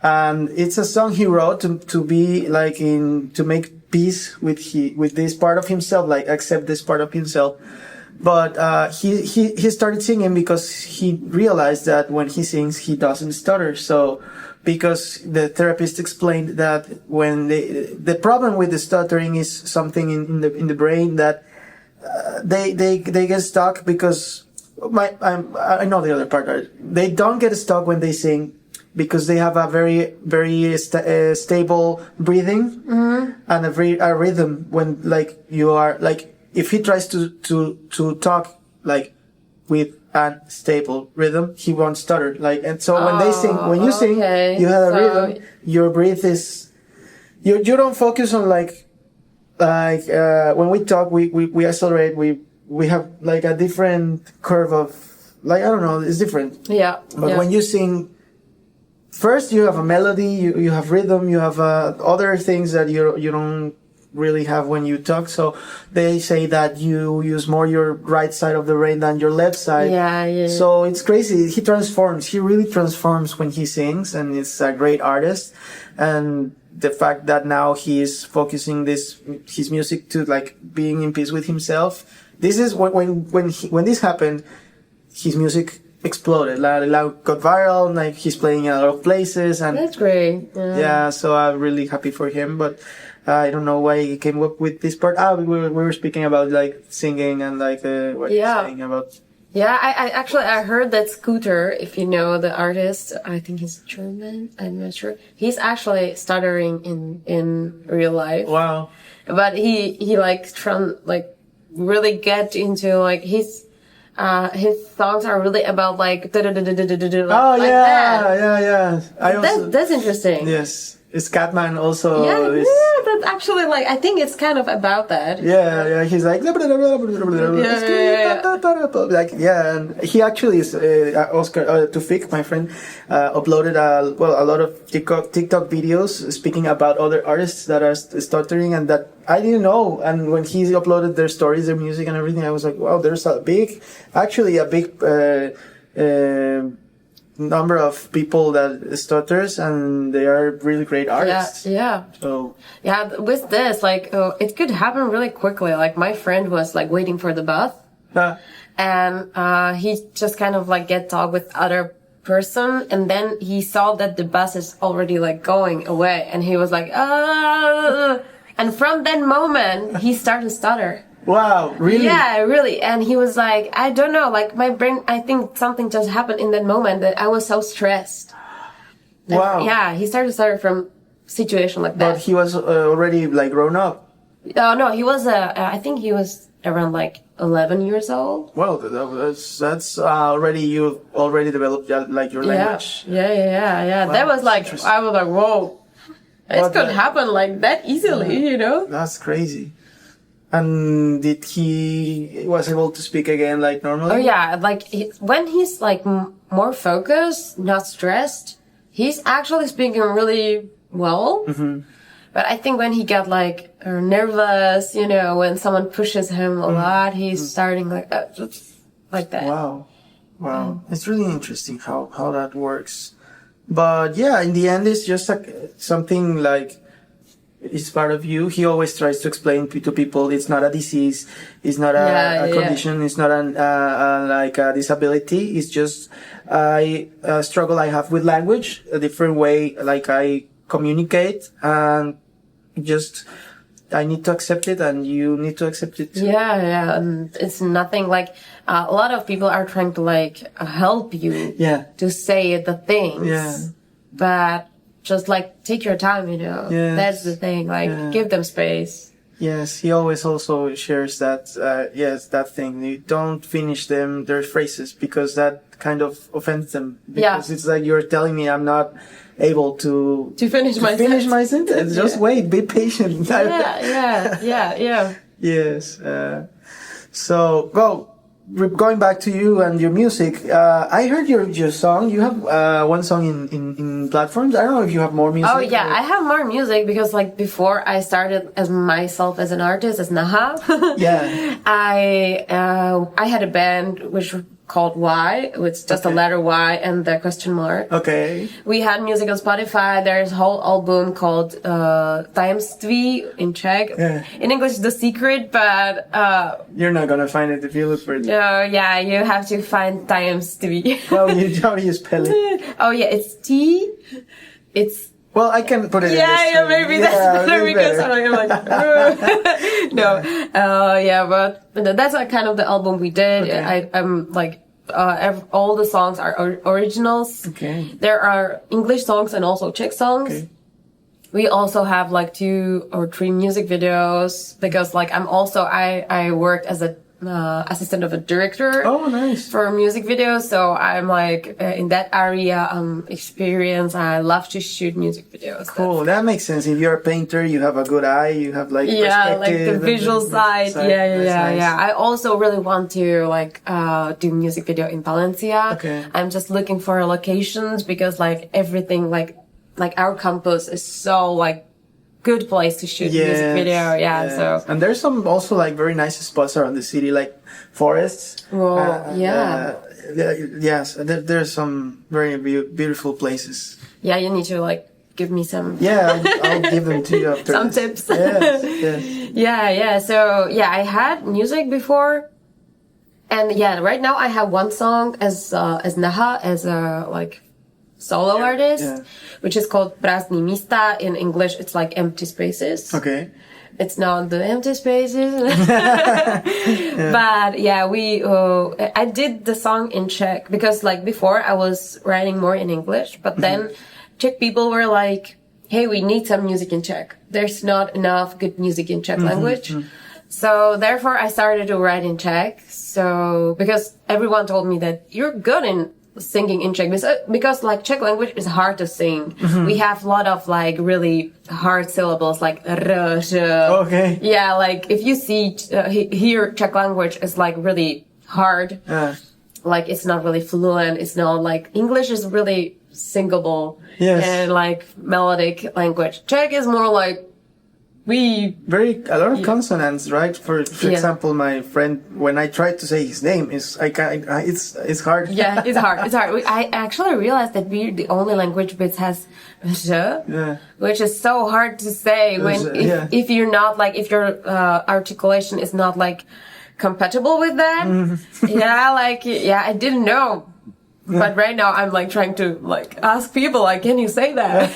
B: And it's a song he wrote to be like to make peace with this part of himself, like accept this part of himself. But he started singing because he realized that when he sings, he doesn't stutter. So, because the therapist explained that when the problem with the stuttering is something in the brain that they get stuck because I know the other part. They don't get stuck when they sing because they have a very very stable breathing and a rhythm when like you are like. If he tries to talk like with a stable rhythm, he won't stutter. Like, and so when you sing, you have a rhythm. Your breath is, you don't focus on like when we talk, we accelerate. We have like a different curve of like I don't know. It's different.
A: Yeah.
B: But when you sing, first you have a melody, you have rhythm, you have other things that you don't really have when you talk. So they say that you use more your right side of the brain than your left side.
A: Yeah.
B: So it's crazy. He really transforms when he sings, and it's a great artist. And the fact that now he is focusing his music to like being in peace with himself. This is when this happened, his music exploded. Like got viral. Like he's playing in a lot of places, and
A: that's great.
B: Yeah. So I'm really happy for him, but. I don't know why he came up with this part. We were speaking about like singing and like what you're saying about.
A: Yeah, I heard that Scooter, if you know the artist, I think he's German. I'm not sure. He's actually stuttering in real life.
B: Wow.
A: But he like really get into like his songs are really about like
B: that.
A: That's interesting.
B: Yes. It's Catman also.
A: Yeah, that's actually like, I think it's kind of about that.
B: Yeah, he's like, and he actually is, Oscar, Tufik, my friend, uploaded a lot of TikTok videos speaking about other artists that are stuttering and that I didn't know. And when he uploaded their stories, their music and everything, I was like, wow, there's a big number of people that stutters and they are really great artists.
A: Yeah.
B: So
A: yeah, with this, like, it could happen really quickly. Like my friend was like waiting for the bus, and he just kind of like get talk with other person, and then he saw that the bus is already like going away, and he was like, and from that moment he started to stutter.
B: Wow, really?
A: Yeah, really. And he was like, I don't know, like my brain, I think something just happened in that moment that I was so stressed.
B: Wow.
A: Yeah, he started to start from situation like that.
B: But he was already like grown up.
A: Oh no, he was I think he was around like 11 years old.
B: Well, that's already you already developed like your language.
A: Yeah. Wow, that was like I was like, whoa, it could happen like that easily, you know?
B: That's crazy. And did he was able to speak again like normally?
A: Oh yeah, like when he's like more focused, not stressed, he's actually speaking really well. But I think when he got like nervous, you know, when someone pushes him a lot, he's starting like that.
B: Wow. It's really interesting how that works. But yeah, in the end, it's just something like it's part of you. He always tries to explain to people it's not a disease, it's not a condition, it's not like a disability. It's just a struggle I have with language, a different way like I communicate, and just I need to accept it, and you need to accept it too.
A: Yeah, and it's nothing like a lot of people are trying to like help you to say the things, but just like take your time, you know. That's the thing, like give them space.
B: Yes, he always also shares that that thing, you don't finish their phrases, because that kind of offends them, because it's like you're telling me I'm not able to finish my sentence. Just wait, be patient. Yes. So going back to you and your music, I heard your song. You have one song in platforms. I don't know if you have more music.
A: Oh yeah, I have more music because like before I started as myself as an artist as Naha. I had a band which called Y, with just a letter Y and the question mark.
B: Okay.
A: We had music on Spotify. There's a whole album called Tajemství in Czech. In English, The Secret, but
B: you're not gonna find it if you look for it.
A: No, you have to find Tajemství.
B: How do you spell it?
A: Oh yeah, it's T. It's.
B: Well, I can put it in
A: Yeah, maybe that's better because I'm like, no. But that's like kind of the album we did. Okay. I'm like, all the songs are originals.
B: Okay.
A: There are English songs and also Czech songs. Okay. We also have like 2 or 3 music videos because like I worked as a assistant of a director.
B: Oh, nice.
A: For music videos, so I'm like in that area. Experience. I love to shoot music videos.
B: Cool. That makes sense. If you're a painter, you have a good eye. You have like perspective,
A: like the visual side. Yeah. I also really want to like do music video in Valencia.
B: Okay.
A: I'm just looking for locations because like everything like our campus is so like good place to shoot music video. So
B: and there's some also like very nice spots around the city, like forests. Yes, there's some very beautiful places.
A: Yeah, you need to like give me some.
B: Yeah, I'll give them to you after
A: some tips.
B: Yes.
A: So I had music before, and right now I have one song as Naha, as a like solo artist, which is called Prázdný místa. In English, it's like empty spaces.
B: Okay.
A: It's not the empty spaces. But I did the song in Czech because like before I was writing more in English, but then Czech people were like, hey, we need some music in Czech. There's not enough good music in Czech language. So therefore I started to write in Czech. So because everyone told me that you're good in singing in Czech because like Czech language is hard to sing. We have a lot of like really hard syllables like r, sh.
B: Okay.
A: Yeah, like if you hear Czech language is like really hard. Like it's not really fluent. It's not like English is really singable and like melodic language. Czech is more like a lot of consonants, right? For example, my friend, when I tried to say his name, it's hard. Yeah, it's hard. I actually realized that we're the only language which has which is so hard to say if you're not like, if your articulation is not like compatible with that. I didn't know. But right now I'm like trying to like ask people like, can you say that?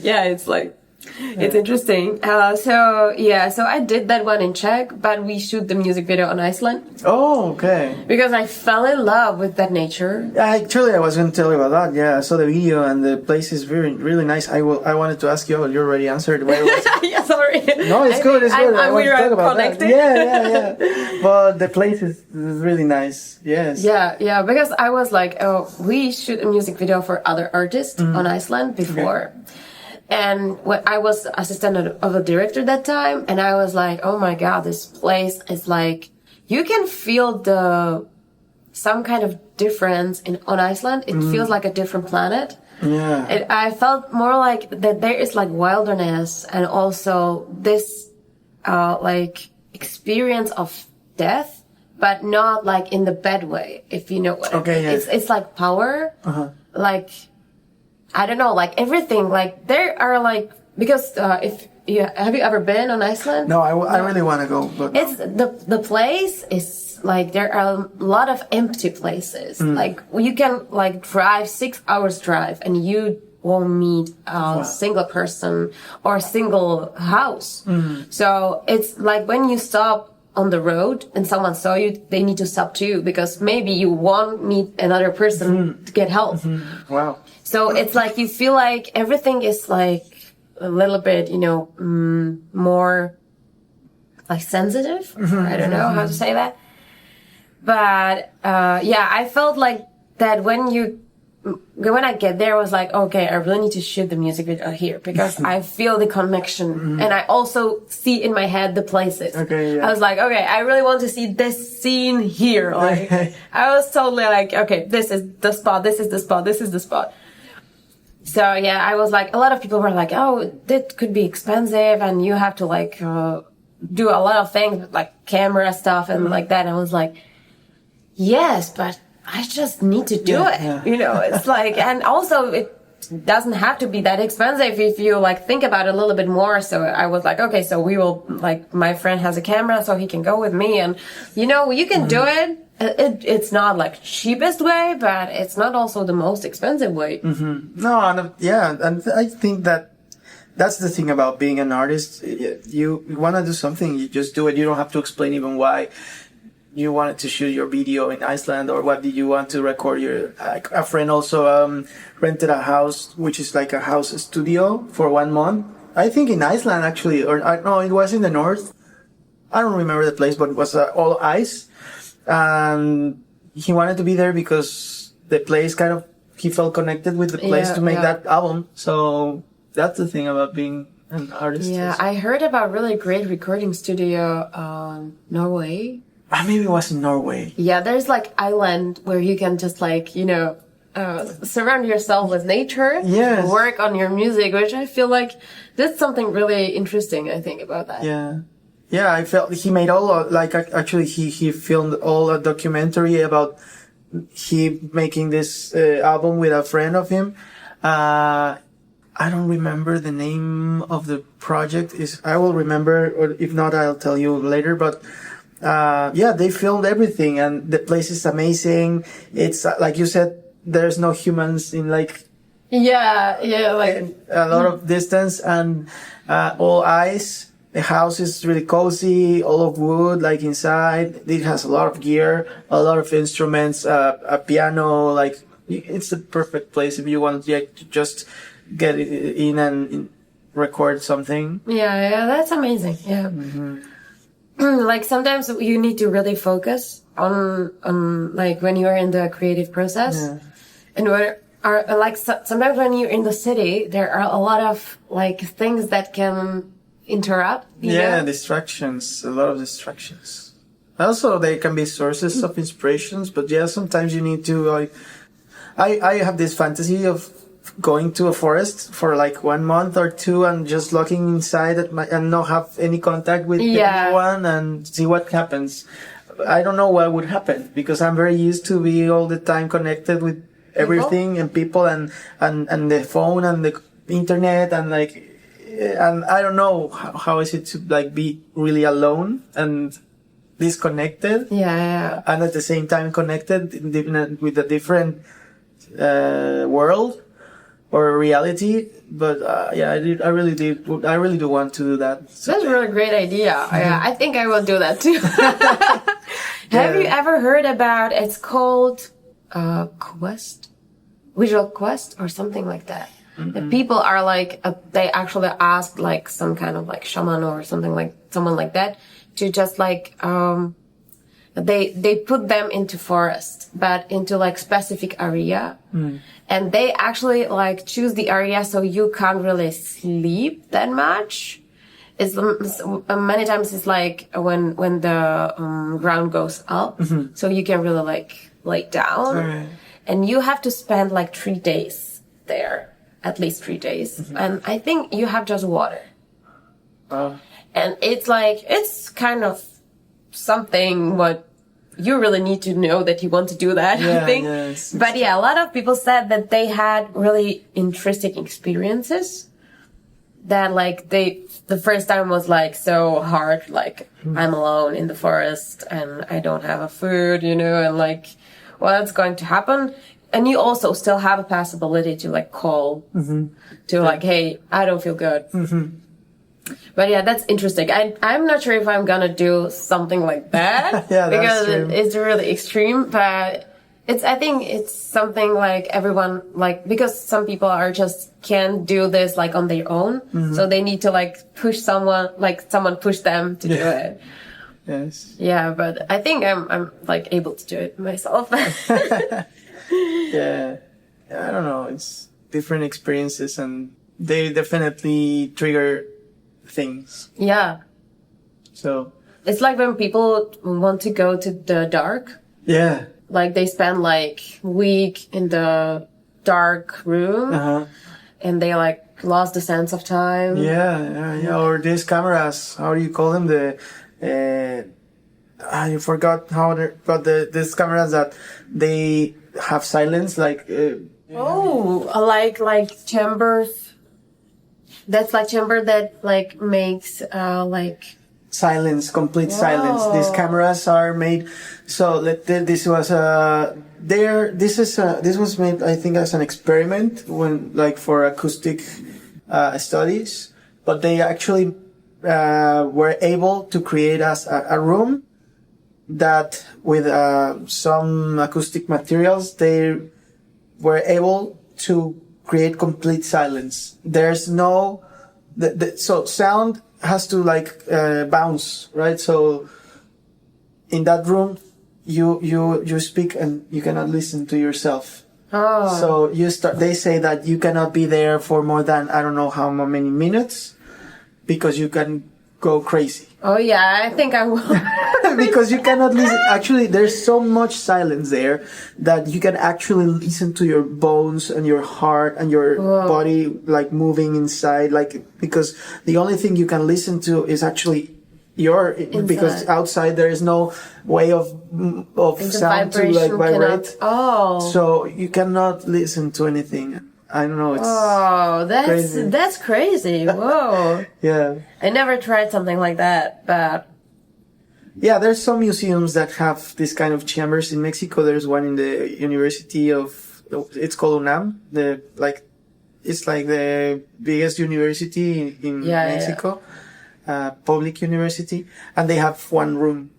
A: It's like, it's interesting. So I did that one in Czech, but we shoot the music video on Iceland.
B: Oh, okay.
A: Because I fell in love with that nature.
B: Actually, I was going to tell you about that. Yeah, I saw the video and the place is really nice. I wanted to ask you, but you already answered. Where was it?
A: Sorry.
B: No, it's good.
A: We are connected.
B: Yeah. But the place is really nice. Yes.
A: Yeah. Because I was like, we shoot a music video for other artists on Iceland before. Okay. And when I was assistant of a director that time, and I was like, oh my God, this place is like, you can feel some kind of difference on Iceland. It feels like a different planet.
B: Yeah.
A: I felt more like that there is like wilderness and also this, like experience of death, but not like in the bad way, if you know what I mean.
B: Yeah.
A: It's like power, like, I don't know, like everything, like there are like, because, have you ever been on Iceland?
B: No, I really want to go, but
A: it's the place is like there are a lot of empty places. Like you can like drive 6 hours drive and you won't meet a single person or a single house. So it's like when you stop on the road and someone saw you, they need to stop too because maybe you won't meet another person to get help.
B: Wow.
A: So it's like you feel like everything is like a little bit, more like sensitive. I don't know how to say that. But, I felt like that when I get there, I was like, okay, I really need to shoot the music video here because I feel the connection and I also see in my head the places.
B: Okay, yeah.
A: I was like, okay, I really want to see this scene here. Like, I was totally like, okay, this is the spot, this is the spot, this is the spot. So I was like, a lot of people were like, oh, that could be expensive and you have to like, do a lot of things like camera stuff and like that. And I was like, yes, but I just need to do it. Yeah. It's like, and also it doesn't have to be that expensive if you like think about it a little bit more. So I was like, okay, so we will like, my friend has a camera so he can go with me and you can do it. It's not like cheapest way, but it's not also the most expensive way.
B: No, and I think that's the thing about being an artist. You want to do something, you just do it. You don't have to explain even why you wanted to shoot your video in Iceland or what did you want to record your. A friend also rented a house, which is like a house studio for 1 month. I think in Iceland actually, or no, it was in the north. I don't remember the place, but it was all ice. And he wanted to be there because the place he felt connected with the place to make that album. So that's the thing about being an artist.
A: Yeah, I heard about really great recording studio, Norway.
B: Maybe it was in Norway.
A: Yeah, there's like island where you can just like, surround yourself with nature.
B: Yes.
A: Work on your music, which I feel like that's something really interesting, I think, about that.
B: Yeah. Yeah, I felt he made actually he filmed all a documentary about he making this album with a friend of him. I don't remember the name of the project. I will remember, or if not, I'll tell you later. But they filmed everything, and the place is amazing. It's like you said, there's no humans in like like a lot of distance and all ice. The house is really cozy, all of wood, like inside. It has a lot of gear, a lot of instruments, a piano. Like it's the perfect place if you want to just get in and record something.
A: Yeah, that's amazing. Yeah. Like sometimes you need to really focus on like when you are in the creative process, and sometimes when you're in the city, there are a lot of like things that can interrupt. You know?
B: Distractions, a lot of distractions. Also, they can be sources of inspirations, but sometimes you need to like. I have this fantasy of going to a forest for like 1 month or 2 and just locking inside and not have any contact with anyone and see what happens. I don't know what would happen because I'm very used to be all the time connected with everything and people and the phone and the internet and like. And I don't know how is it to like be really alone and disconnected.
A: Yeah.
B: And at the same time connected with a different world or reality. But I really do want to do that. So
A: that's a really great idea. I think I will do that too. Have you ever heard about? It's called Visual Quest or something like that. The people are like, they actually ask like some kind of like shaman or something like, someone like that to just like, they put them into forest, but into like specific area. And they actually like choose the area so you can't really sleep that much. It's many times it's like when the ground goes up, so you can really like lay down. And you have to spend like 3 days there at least 3 days. And I think you have just water. And it's like, it's kind of something what you really need to know that you want to do that, I think. But yeah, a lot of people said that they had really interesting experiences. That like the first time was like so hard, like I'm alone in the forest and I don't have a food, you know, and like what's going to happen? And you also still have a possibility to like call to like, hey, I don't feel good. But yeah, that's interesting. I'm not sure if I'm gonna do something like that because it's really extreme, but I think it's something like everyone, like, because some people are just can't do this like on their own. So they need to like push someone push them to do it.
B: Yes.
A: Yeah, but I think I'm like able to do it myself.
B: Yeah. I don't know. It's different experiences and they definitely trigger things.
A: Yeah.
B: So.
A: It's like when people want to go to the dark.
B: Yeah.
A: Like they spend like week in the dark room and they like lost the sense of time.
B: Yeah. Or these cameras, how do you call them? I forgot how they're, but these cameras that they have silence, like.
A: Like chambers. That's like chamber that like makes like.
B: Silence, complete silence. These cameras are made. So this was this was made, I think, as an experiment when like for acoustic studies, but they actually were able to create as a room that with some acoustic materials they were able to create complete silence. There's no so sound has to like bounce, right? So in that room you speak and you cannot listen to yourself. So they say that you cannot be there for more than I don't know how many minutes because you can go crazy.
A: Oh yeah, I think I will.
B: Because you cannot listen. Actually, there's so much silence there that you can actually listen to your bones and your heart and your body like moving inside. Like, because the only thing you can listen to is actually because outside there is no way of sound to like vibrate. So you cannot listen to anything. I don't know. It's
A: that's crazy. Whoa.
B: Yeah.
A: I never tried something like that, but.
B: Yeah, there's some museums that have this kind of chambers in Mexico. There's one in the University of, it's called UNAM. It's like the biggest university in Mexico, public university, and they have one room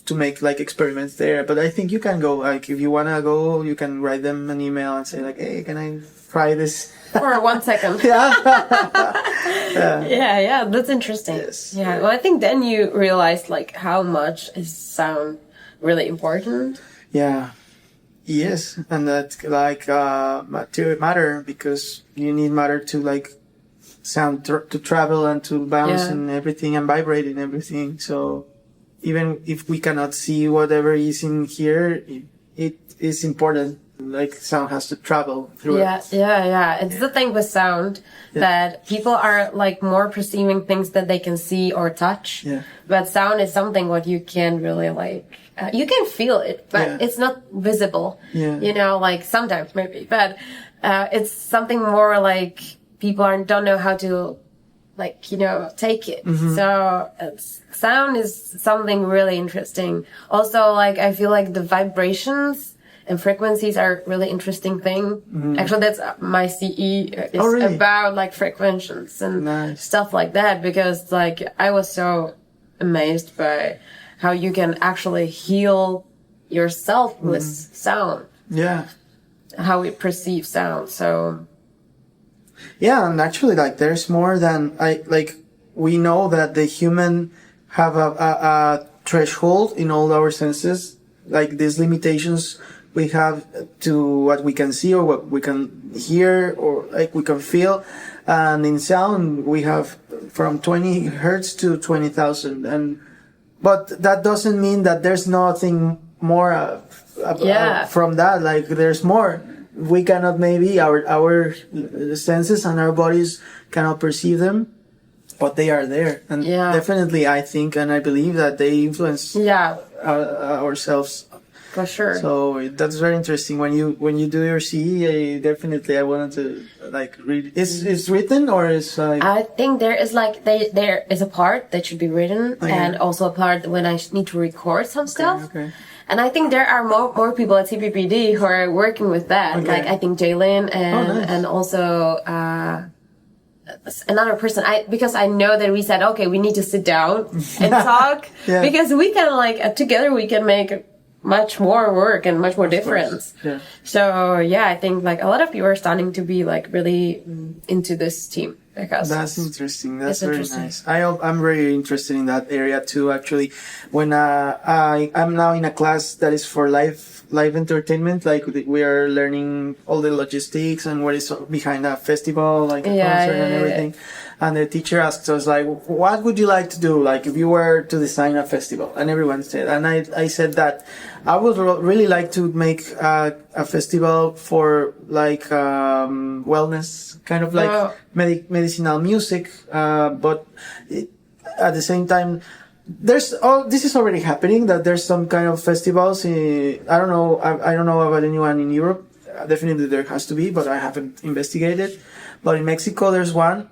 B: to make like experiments there. But I think you can go, like, if you wanna go, you can write them an email and say like, hey, can I try this?
A: For 1 second. Yeah, that's interesting.
B: Yes.
A: Yeah, well, I think then you realize like how much is sound really important.
B: Yeah. Yes, and that like matter, because you need matter to like sound to travel and to bounce and everything and vibrate and everything. So even if we cannot see whatever is in here, it is important. Like sound has to travel through it.
A: Yeah. It's the thing with sound that people are like more perceiving things that they can see or touch. Yeah. But sound is something what you can really like. You can feel it, but it's not visible. Yeah. You know, like sometimes maybe, but it's something more like people don't know how to, like, you know, take it. So sound is something really interesting. Also, like I feel like the vibrations and frequencies are really interesting thing. Actually, that's my CE is about like frequencies and stuff like that, because like I was so amazed by how you can actually heal yourself with sound. Yeah. How we perceive sound. So.
B: Yeah, and actually, like, there's more than we know that the human have a threshold in all our senses, like these limitations we have to what we can see or what we can hear or like we can feel. And in sound, we have from 20 hertz to 20,000. But that doesn't mean that there's nothing more from that. Like there's more. we cannot, maybe our senses and our bodies cannot perceive them, but they are there, and definitely I think and I believe that they influence ourselves.
A: For sure.
B: So that's very interesting. When you do your CE, definitely I wanted to like read. Is written or is like?
A: I think there is like there is a part that should be written, and also a part when I need to record some stuff.
B: Okay.
A: And I think there are more people at CPPD who are working with that.
B: Okay.
A: Like I think Jaylin and
B: nice.
A: and also another person. Because I know that we said, okay, we need to sit down and talk because we can like together we can make much more work and much more difference.
B: Yeah.
A: So yeah, I think like a lot of people are starting to be like really into this team because
B: that's interesting. That's very
A: interesting.
B: nice. I'm very interested in that area too. Actually, when I'm now in a class that is for live entertainment, like we are learning all the logistics and what is behind a festival, like a concert and everything. And the teacher asked us like, what would you like to do? Like if you were to design a festival, and everyone said, and I said that I would really like to make a festival for like, wellness, kind of like medicinal music. But at the same time, this is already happening, that there's some kind of festivals. I don't know about anyone in Europe. Definitely there has to be, but I haven't investigated. But in Mexico, there's one.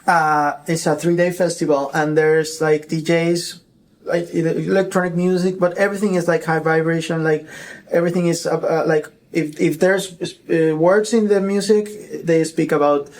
B: It's a 3-day festival, and there's like DJs, like electronic music, but everything is like high vibration. Like everything is like if there's words in the music, they speak about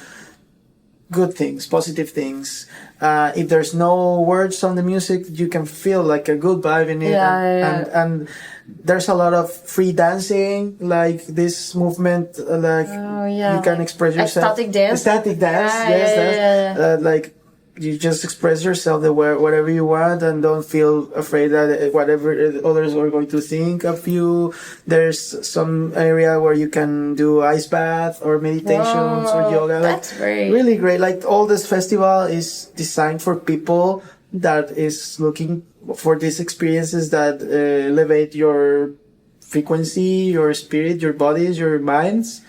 B: good things, positive things. If there's no words on the music, you can feel like a good vibe in it. And there's a lot of free dancing, like this movement, like you can express yourself.
A: Static dance.
B: Yes. Like you just express yourself whatever you want, and don't feel afraid that whatever others are going to think of you. There's some area where you can do ice bath or meditations or yoga. Like,
A: that's great.
B: Really great. Like all this festival is designed for people that is looking for these experiences that elevate your frequency, your spirit, your bodies, your minds.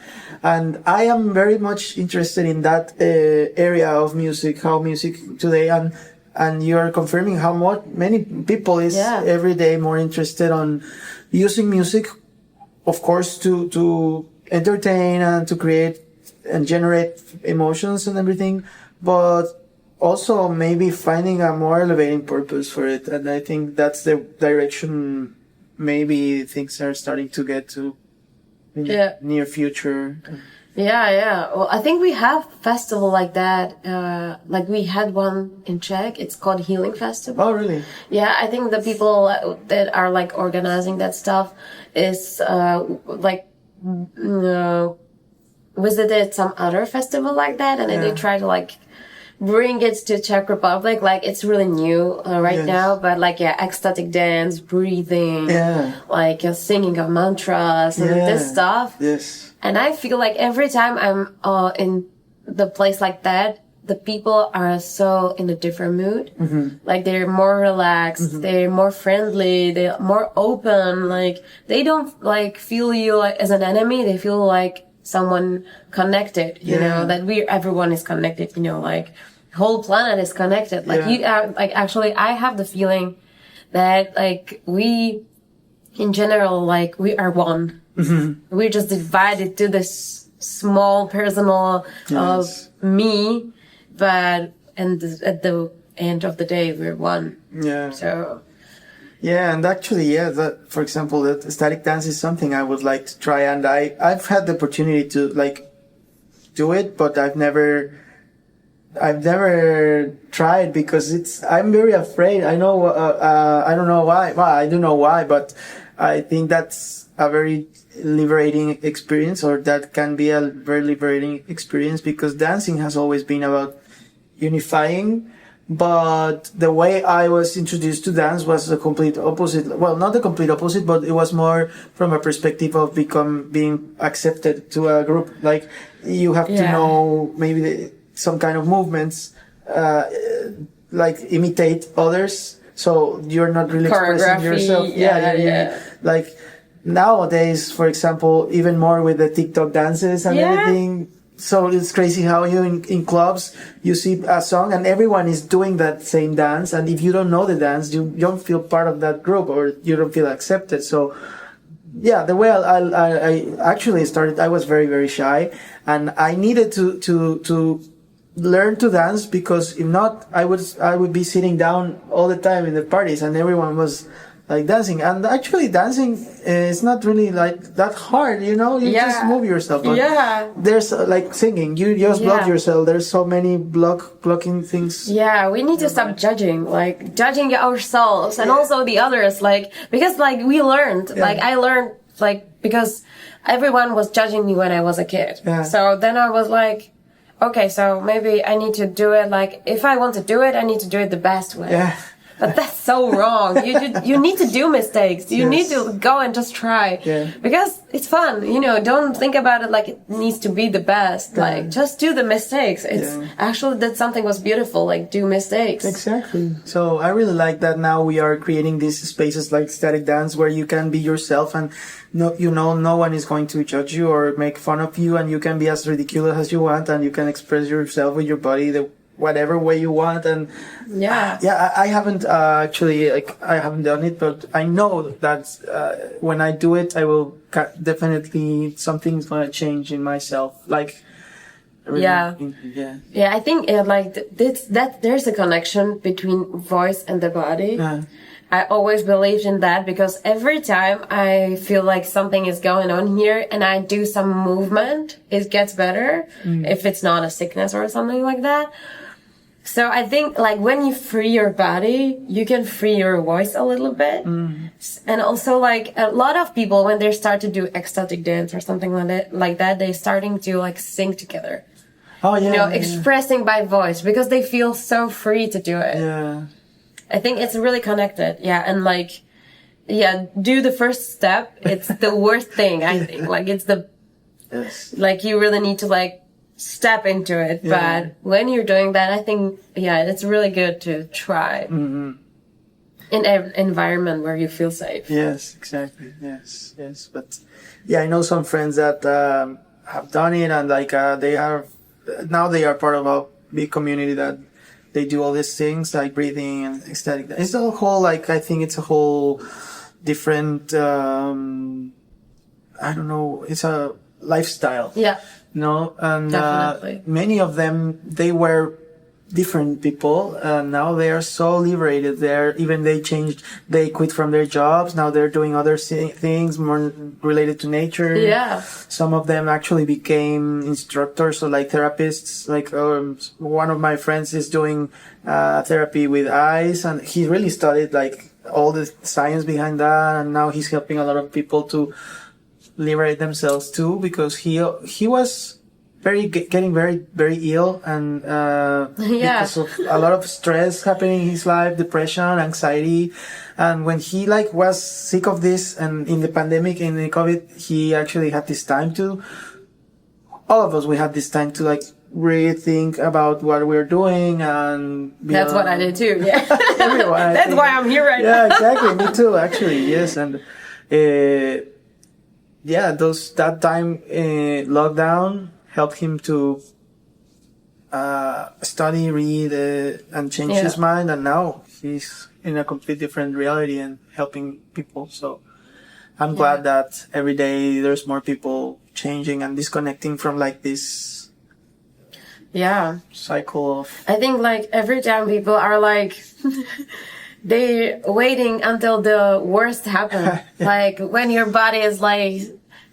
B: And I am very much interested in that area of music, how music today, and you are confirming how many people is every day more interested on using music, of course, to entertain and to create and generate emotions and everything, but also maybe finding a more elevating purpose for it. And I think that's the direction maybe things are starting to get to in the near future.
A: Well, I think we have festival like that. Like we had one in Czech. It's called Healing Festival.
B: Oh, really?
A: Yeah, I think the people that are like organizing that stuff is visited some other festival like that, and then they try to like bring it to Czech Republic. Like it's really new right now, but like ecstatic dance, breathing, like singing of mantras and this stuff.
B: Yes.
A: And I feel like every time I'm in the place like that, the people are so in a different mood. Mm-hmm. Like they're more relaxed, they're more friendly, they're more open. Like they don't like feel you like as an enemy. They feel like someone connected, you know, that everyone is connected, you know, like whole planet is connected. Like you are like, actually, I have the feeling that like we in general, like we are one. Mm-hmm. We're just divided to this small personal me, but at the end of the day, we're one. Yeah. So.
B: Yeah, and actually, that, for example, that static dance is something I would like to try, and I've had the opportunity to like do it, but I've never tried because I'm very afraid. I know, I don't know why. Well, I do know why, but I think that's a very liberating experience, or that can be a very liberating experience, because dancing has always been about unifying. But the way I was introduced to dance was the complete opposite. Well, not the complete opposite, but it was more from a perspective of being accepted to a group. Like you have to know maybe some kind of movements, like imitate others. So you're not really expressing yourself. Like nowadays, for example, even more with the TikTok dances and everything. So it's crazy how you in clubs, you see a song and everyone is doing that same dance. And if you don't know the dance, you don't feel part of that group or you don't feel accepted. So yeah, the way I actually started, I was very, very shy and I needed to learn to dance because if not, I would be sitting down all the time in the parties and everyone was like dancing. And actually dancing is not really like that hard, you know, you just move yourself. But there's like singing, you just block yourself. There's so many blocking things.
A: Yeah, we need to stop judging ourselves and also the others, like, because like we learned, like I learned, like, because everyone was judging me when I was a kid. So then I was like, okay, so maybe I need to do it, like, if I want to do it, I need to do it the best way. But that's so wrong. You need to do mistakes. You need to go and just try. Because it's fun. You know, don't think about it like it needs to be the best. Like, just do the mistakes. It's actually that something was beautiful, like do mistakes.
B: Exactly. So I really like that now we are creating these spaces like Static Dance where you can be yourself and no one is going to judge you or make fun of you and you can be as ridiculous as you want and you can express yourself with your body whatever way you want. And I haven't actually, like, I haven't done it, but I know that when I do it, I will definitely, something's gonna change in myself. Like, really,
A: I think that there's a connection between voice and the body. I always believed in that because every time I feel like something is going on here and I do some movement, it gets better if it's not a sickness or something like that. So I think like when you free your body, you can free your voice a little bit. And also like a lot of people, when they start to do ecstatic dance or something like that, they're starting to like sing together. Expressing by voice because they feel so free to do it. I think it's really connected. And like, do the first step. It's the worst thing, I think. Like it's like you really need to like step into it. But when you're doing that, I think, it's really good to try in an environment where you feel safe.
B: Yes, exactly. Yes. But I know some friends that have done it and like they are part of a big community that they do all these things like breathing and ecstatic. It's a whole, like, I think it's a whole different, I don't know, it's a lifestyle. No, and many of them, they were different people. Now they are so liberated. They quit from their jobs. Now they're doing other things more related to nature. Some of them actually became instructors or like therapists. Like one of my friends is doing therapy with eyes, and he really studied like all the science behind that, and now he's helping a lot of people to liberate themselves too, because he was getting very, very ill, and because of a lot of stress happening in his life, depression, anxiety. And when he like was sick of this, and in the pandemic, in the COVID, he actually had this time all of us, we had this time to like rethink about what we're doing, and
A: that's what I did too.
B: Everyone,
A: that's why I'm here right now.
B: Exactly. Me too, actually. Yes. And that time lockdown helped him to study, read, and change his mind, and now he's in a complete different reality and helping people. So I'm glad that every day there's more people changing and disconnecting from like this cycle of...
A: I think like every time people are like... they're waiting until the worst happens. Like when your body is like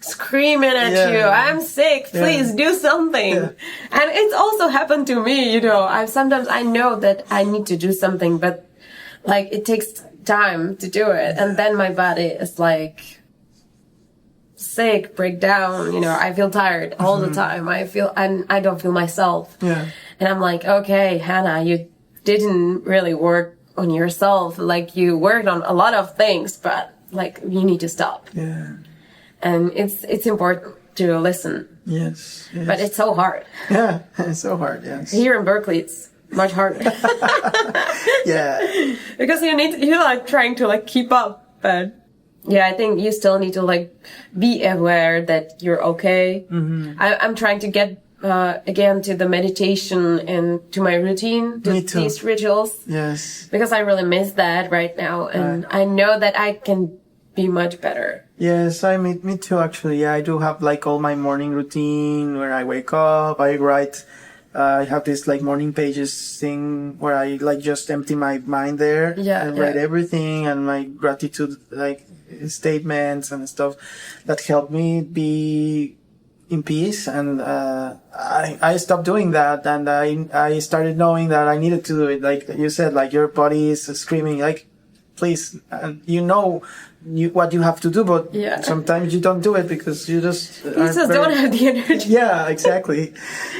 A: screaming at you, I'm sick, please do something. And it's also happened to me, you know. Sometimes I know that I need to do something, but like it takes time to do it. And then my body is like sick, break down, you know. I feel tired all the time. I don't feel myself. And I'm like, okay, Hana, you didn't really work on yourself. Like you worked on a lot of things, but like you need to stop. And it's important to listen.
B: Yes.
A: But it's so hard.
B: It's so hard. Yes.
A: Here in Berkeley, it's much harder.
B: Because
A: you're like trying to like keep up, but Yeah, I think you still need to like be aware that you're okay. I'm trying to get again to the meditation and to my routine, to these rituals.
B: Yes.
A: Because I really miss that right now, and I know that I can be much better.
B: Yes, me too actually. Yeah, I do have like all my morning routine where I wake up, I write. I have this like morning pages thing where I like just empty my mind there.
A: Yeah,
B: and write everything and my gratitude like statements and stuff that help me be in peace. And I stopped doing that, and I started knowing that I needed to do it. Like you said, like your body is screaming like, please, and what you have to do, but sometimes you don't do it because you just
A: don't have the energy.
B: Yeah, exactly.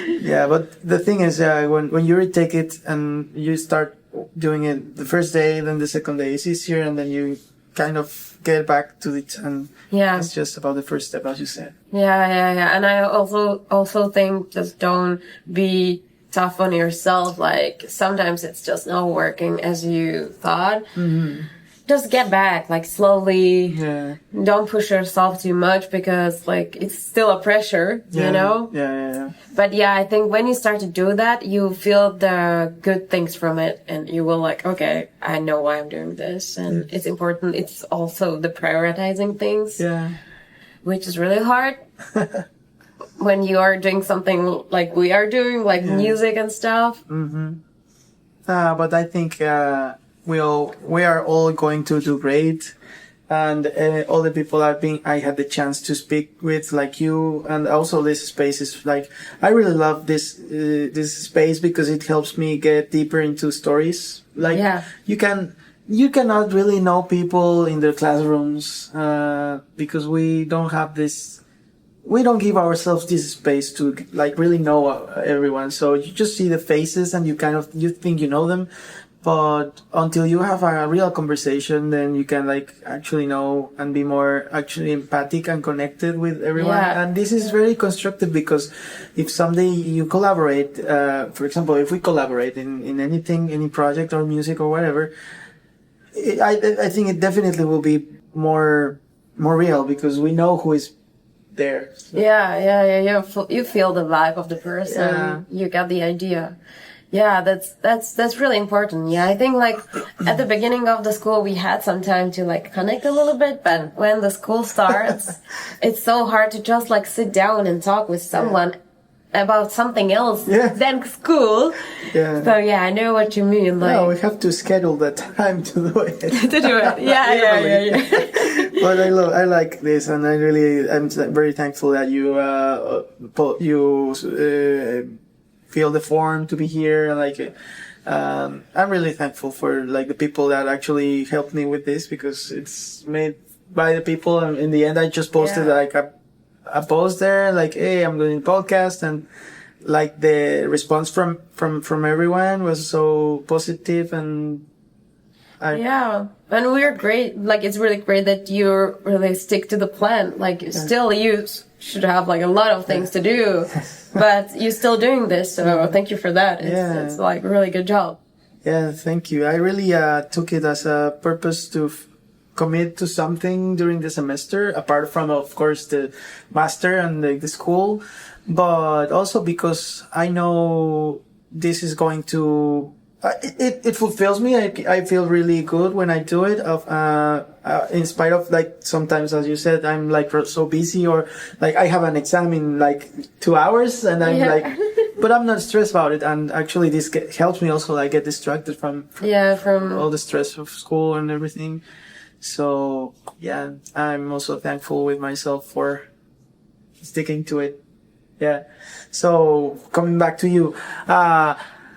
B: Yeah, but the thing is, when you retake it and you start doing it the first day, then the second day is easier, and then you kind of get back to it, and it's just about the first step, as you said.
A: Yeah. And I also think just don't be tough on yourself. Like sometimes it's just not working as you thought. Just get back, like slowly. Yeah. Don't push yourself too much because like it's still a pressure, you know?
B: Yeah.
A: But yeah, I think when you start to do that, you feel the good things from it, and you will like, okay, I know why I'm doing this, and it's important. It's also the prioritizing things.
B: Yeah.
A: Which is really hard. When you are doing something like we are doing, like music and stuff.
B: But I think, we are all going to do great, and all the people I had the chance to speak with, like you, and also this space is like, I really love this space because it helps me get deeper into stories. Like you cannot really know people in their classrooms, because we don't give ourselves this space to like really know everyone. So you just see the faces and you think you know them. But until you have a real conversation, then you can like actually know and be more actually empathic and connected with everyone. Yeah. And this is very constructive because if someday you collaborate, for example, if we collaborate in anything, any project or music or whatever, I think it definitely will be more real because we know who is there. So.
A: Yeah. You feel the vibe of the person. Yeah. You get the idea. Yeah, that's really important. Yeah, I think like at the beginning of the school we had some time to like connect a little bit, but when the school starts, it's so hard to just like sit down and talk with someone about something else than school. Yeah. So yeah, I know what you mean. Like,
B: no, we have to schedule the time to do it.
A: Yeah.
B: But I like this, and I'm very thankful that you feel the form to be here. Like, I'm really thankful for like the people that actually helped me with this because it's made by the people. And in the end, I just posted like a post there, like, hey, I'm doing a podcast, and like the response from everyone was so positive, and and we're great. Like, it's really great that you really stick to the plan. Like, still you should have like a lot of things to do. But you're still doing this, so thank you for that. It's like a really good job. Yeah, thank you. I really took it as a purpose to commit to something during the semester, apart from, of course, the master and the school, but also because I know this is going to... It fulfills me. I feel really good when I do it. In spite of like sometimes, as you said, I'm like so busy, or like I have an exam in like 2 hours, and I'm like, but I'm not stressed about it. And actually, this helps me also like get distracted from all the stress of school and everything. So yeah, I'm also thankful with myself for sticking to it. Yeah. So coming back to you,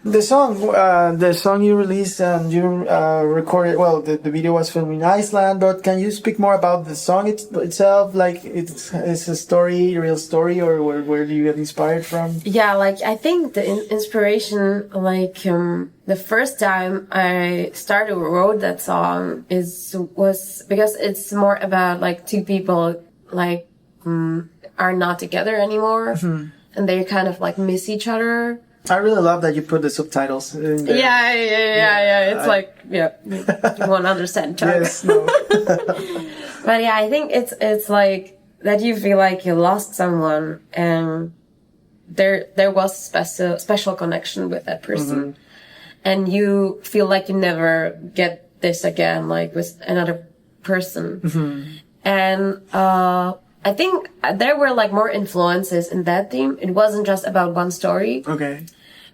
B: the song you released and you recorded, well, the video was filmed in Iceland, but can you speak more about the song itself? Like, it's a story, a real story, or where do you get inspired from?
A: Yeah, like, I think the inspiration, like, the first time I wrote that song was because it's more about, like, two people, like, are not together anymore, and they kind of, like, miss each other.
B: I really love that you put the subtitles in there.
A: Yeah. It's you won't understand.
B: Yes, no.
A: But yeah, I think it's like that you feel like you lost someone and there was special connection with that person. And you feel like you never get this again, like with another person. And, I think there were like more influences in that theme. It wasn't just about one story.
B: Okay.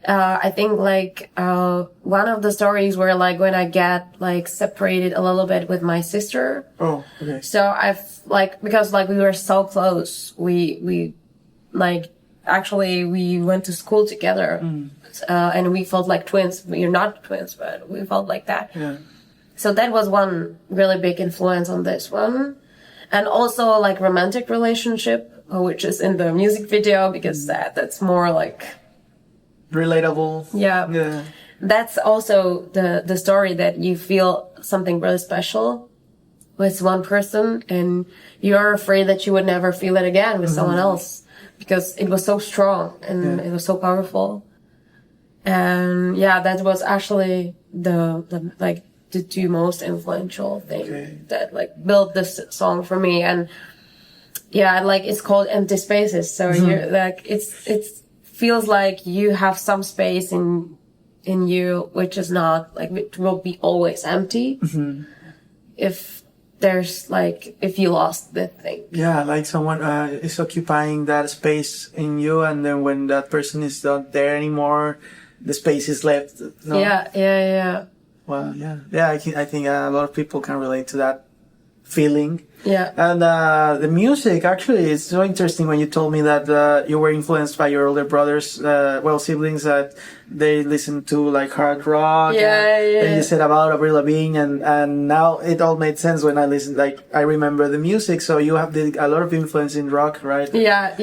A: I think like, one of the stories were like when I get like separated a little bit with my sister.
B: Oh, okay.
A: So I've like, because like we were so close, we like, actually we went to school together. And we felt like twins. We're not twins, but we felt like that.
B: Yeah.
A: So that was one really big influence on this one. And also like romantic relationship, which is in the music video because that's more like
B: relatable.
A: Yeah. That's also the story that you feel something really special with one person and you're afraid that you would never feel it again with someone else because it was so strong and it was so powerful. And yeah, that was actually the two most influential thing that like built this song for me. And yeah, like it's called Empty Spaces. So you're like, it feels like you have some space in you, which is not like, it will be always empty. If there's like, if you lost the thing.
B: Yeah, like someone is occupying that space in you. And then when that person is not there anymore, the space is left. No?
A: Yeah.
B: Well, yeah. I think a lot of people can relate to that feeling.
A: Yeah.
B: And the music, actually, it's so interesting when you told me that you were influenced by your older brothers, siblings, that they listened to like hard rock. And you said about Avril Lavigne, and now it all made sense when I listened. Like I remember the music, so you have a lot of influence in rock, right?
A: Yeah,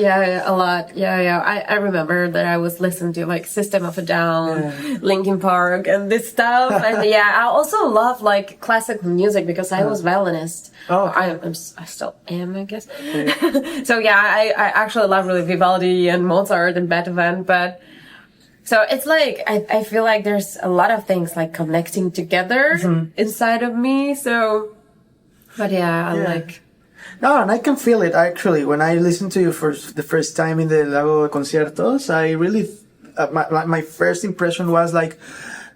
A: a lot. Yeah. I remember that I was listening to like System of a Down, Linkin Park, and this stuff. And I also love like classical music because I was violinist.
B: Oh, okay.
A: I still am, I guess. Yeah. So I actually love really Vivaldi and Mozart and Beethoven, but so it's like, I feel like there's a lot of things like connecting together inside of me. So, but I like.
B: No, and I can feel it actually. When I listened to you for the first time in the Lago de Conciertos, I really, my first impression was like,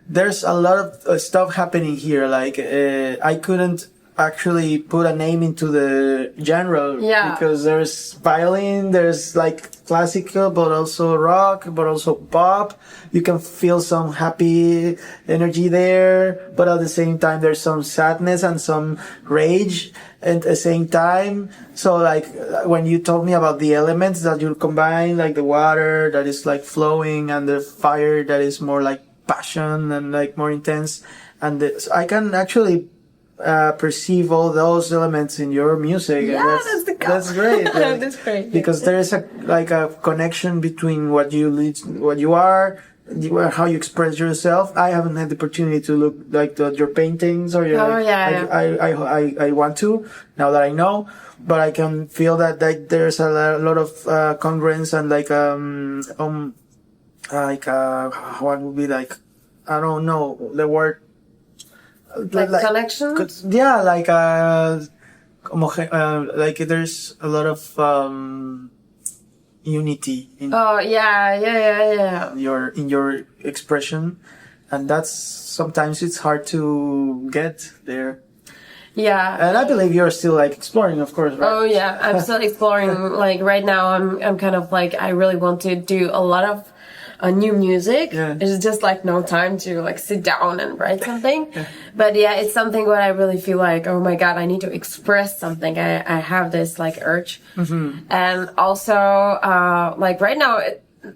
B: there's a lot of stuff happening here. Like, I couldn't actually put a name into the genre because there's violin, there's like classical, but also rock, but also pop. You can feel some happy energy there, but at the same time there's some sadness and some rage at the same time. So like when you told me about the elements that you combine, like the water that is like flowing and the fire that is more like passion and like more intense, and so I can actually perceive all those elements in your music.
A: Yeah,
B: and that's great. Like,
A: that's great.
B: Because there is a connection between what you are, how you express yourself. I haven't had the opportunity to look like your paintings or your. I want to now that I know, but I can feel that like there's a lot of congruence and what would be like, I don't know the word.
A: Like connections?
B: Yeah, like there's a lot of unity in your expression, and that's sometimes it's hard to get there.
A: Yeah.
B: And I believe you're still like exploring, of course, right?
A: Oh yeah, I'm still exploring. Like right now I'm kind of like, I really want to do a lot of new music. It's just like no time to like sit down and write something. But it's something what I really feel like, oh my God, I need to express something. I have this like urge. And also, like right now,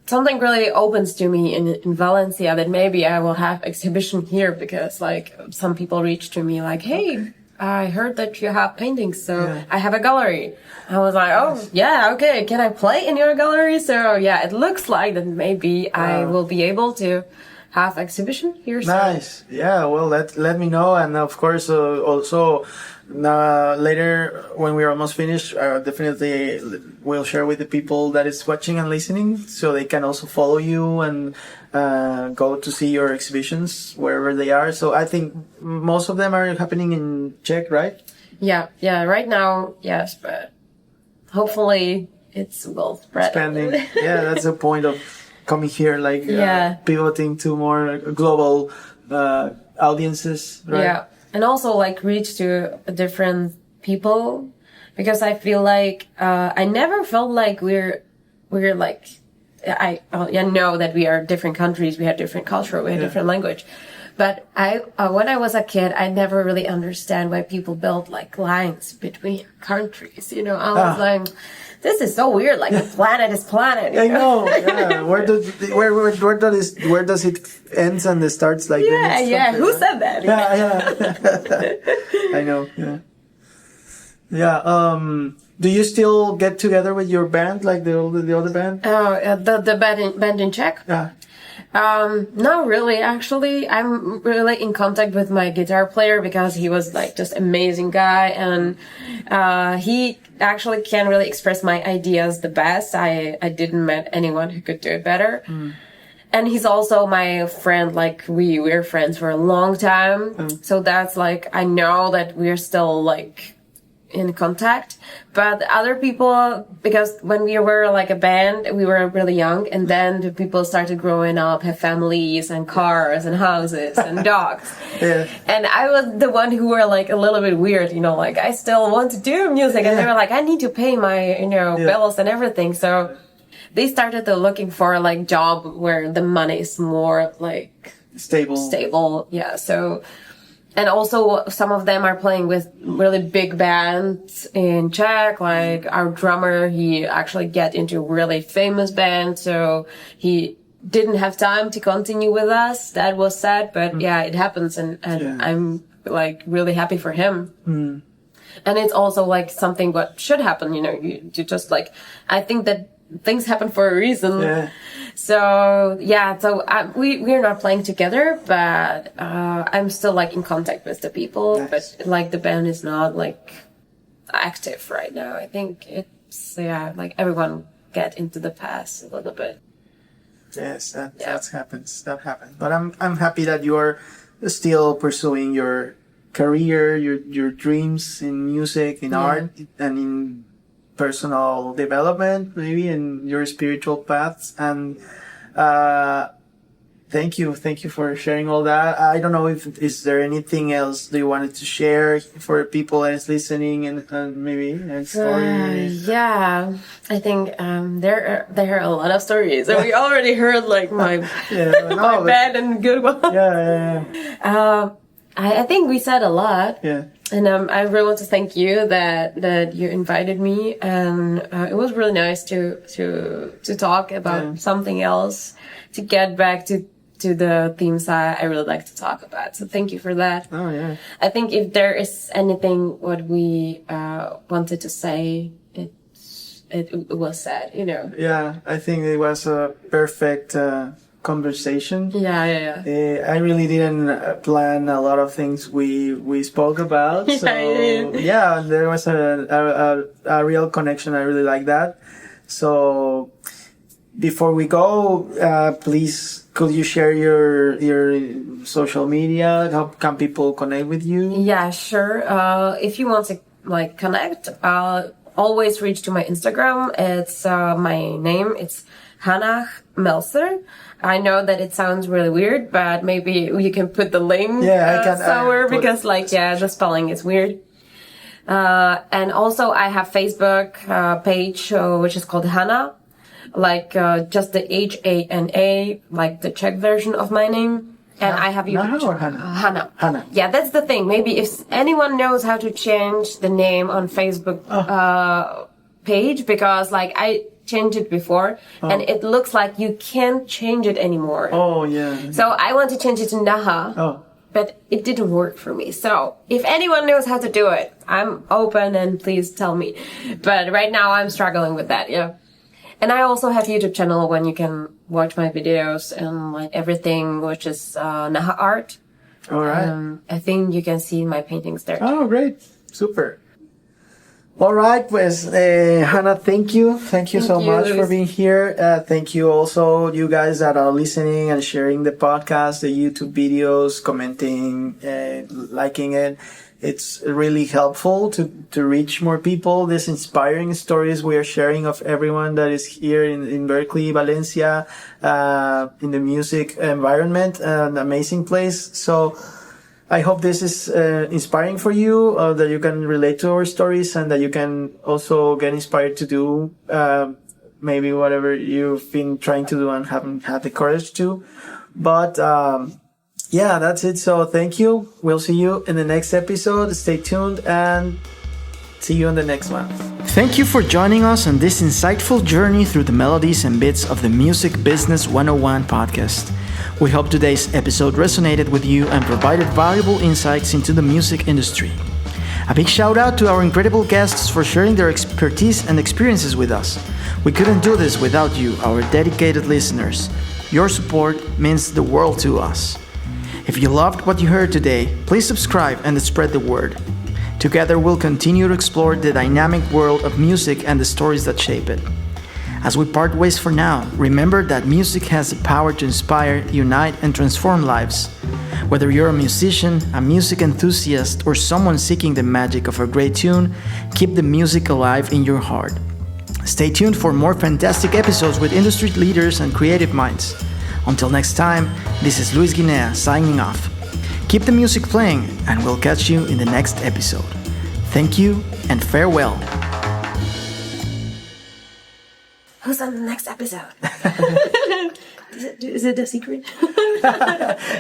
A: something really opens to me in Valencia that maybe I will have exhibition here because like some people reach to me like, hey, I heard that you have paintings, so I have a gallery. I was like, oh, yeah, okay, can I play in your gallery? So, it looks like that maybe I will be able to have exhibition here.
B: Nice. Yeah, well, let me know. And of course, also Now, later, when we're almost finished, definitely will share with the people that is watching and listening, so they can also follow you and go to see your exhibitions wherever they are. So I think most of them are happening in Czech, right?
A: Yeah. Right now, yes, but hopefully it's well spread.
B: Expanding. Yeah, that's the point of coming here, like pivoting to more global audiences, right?
A: Yeah. And also like reach to different people, because I feel like I never felt like we're like I know that we are different countries, we have different culture, we have different language, but I when I was a kid, I never really understand why people build like lines between countries. You know, I was like, this is so weird. Like planet is planet.
B: I know. Yeah. Where does it ends and it starts like?
A: Yeah. Who said that?
B: Yeah. I know. Yeah. Yeah. Do you still get together with your band, like the other band?
A: Oh, the band in Czech.
B: Yeah.
A: Not really, actually. I'm really in contact with my guitar player because he was like just amazing guy, and he actually can really express my ideas the best. I didn't met anyone who could do it better. And he's also my friend, like we're friends for a long time. So that's like, I know that we're still like in contact. But other people, because when we were like a band, we were really young, and then the people started growing up, have families and cars and houses and dogs. And I was the one who were like a little bit weird, you know, like I still want to do music, and they were like, I need to pay my, you know, bills and everything. So they started looking for like job where the money is more like stable. Yeah. So, and also some of them are playing with really big bands in Czech, like our drummer, he actually get into really famous band. So he didn't have time to continue with us. That was sad, but yeah, it happens. And I'm like really happy for him. And it's also like something what should happen, you know, you just like, I think that things happen for a reason. So we're not playing together, but I'm still like in contact with the people. Nice. But like the band is not like active right now. I think it's like everyone get into the past a little bit.
B: Yes, that happens. That happens. But I'm happy that you're still pursuing your career, your dreams in music, in art, and in personal development, maybe in your spiritual paths. And thank you for sharing all that. I don't know is there anything else that you wanted to share for people that is listening, and maybe a story?
A: I think there are a lot of stories, and we already heard like my my bad and good one. I think we said a lot. And I really want to thank you that you invited me, and it was really nice to talk about something else, to get back to the themes I really like to talk about. So thank you for that. I think if there is anything what we wanted to say, it was said, you know.
B: I think it was a perfect conversation.
A: I
B: really didn't plan a lot of things we spoke about. So there was a real connection. I really like that. So before we go, please could you share your social media? How can people connect with you?
A: Yeah, sure. If you want to like connect, always reach to my Instagram. It's my name. It's Hana Melcrova. I know that it sounds really weird, but maybe you can put the link somewhere, because the spelling is weird. And also I have Facebook page, which is called Hana, like just the Hana, like the Czech version of my name. And I have
B: Hana or Hana?
A: Hana. Yeah, that's the thing. Maybe if anyone knows how to change the name on Facebook page, because like I changed it before and it looks like you can't change it anymore. So I want to change it to Naha. But it didn't work for me. So if anyone knows how to do it, I'm open and please tell me. But right now I'm struggling with that, And I also have YouTube channel when you can watch my videos and like everything, which is Naha Art.
B: All right.
A: I think you can see my paintings there.
B: Oh, great. Super. All right, pues, Hana, thank you. Thank you so much for being here. Thank you also, you guys that are listening and sharing the podcast, the YouTube videos, commenting, liking it. It's really helpful to reach more people. These inspiring stories we are sharing of everyone that is here in Berkeley, Valencia, in the music environment, an amazing place. So, I hope this is inspiring for you, that you can relate to our stories and that you can also get inspired to do maybe whatever you've been trying to do and haven't had the courage to. But yeah, that's it. So thank you. We'll see you in the next episode. Stay tuned and see you on the next one. Thank you for joining us on this insightful journey through the melodies and bits of the Music Business 101 podcast. We hope today's episode resonated with you and provided valuable insights into the music industry. A big shout out to our incredible guests for sharing their expertise and experiences with us. We couldn't do this without you, our dedicated listeners. Your support means the world to us. If you loved what you heard today, please subscribe and spread the word. Together we'll continue to explore the dynamic world of music and the stories that shape it. As we part ways for now, remember that music has the power to inspire, unite, and transform lives. Whether you're a musician, a music enthusiast, or someone seeking the magic of a great tune, keep the music alive in your heart. Stay tuned for more fantastic episodes with industry leaders and creative minds. Until next time, this is Luis Guinea signing off. Keep the music playing, and we'll catch you in the next episode. Thank you, and farewell.
A: Who's on the next episode? Is it a secret?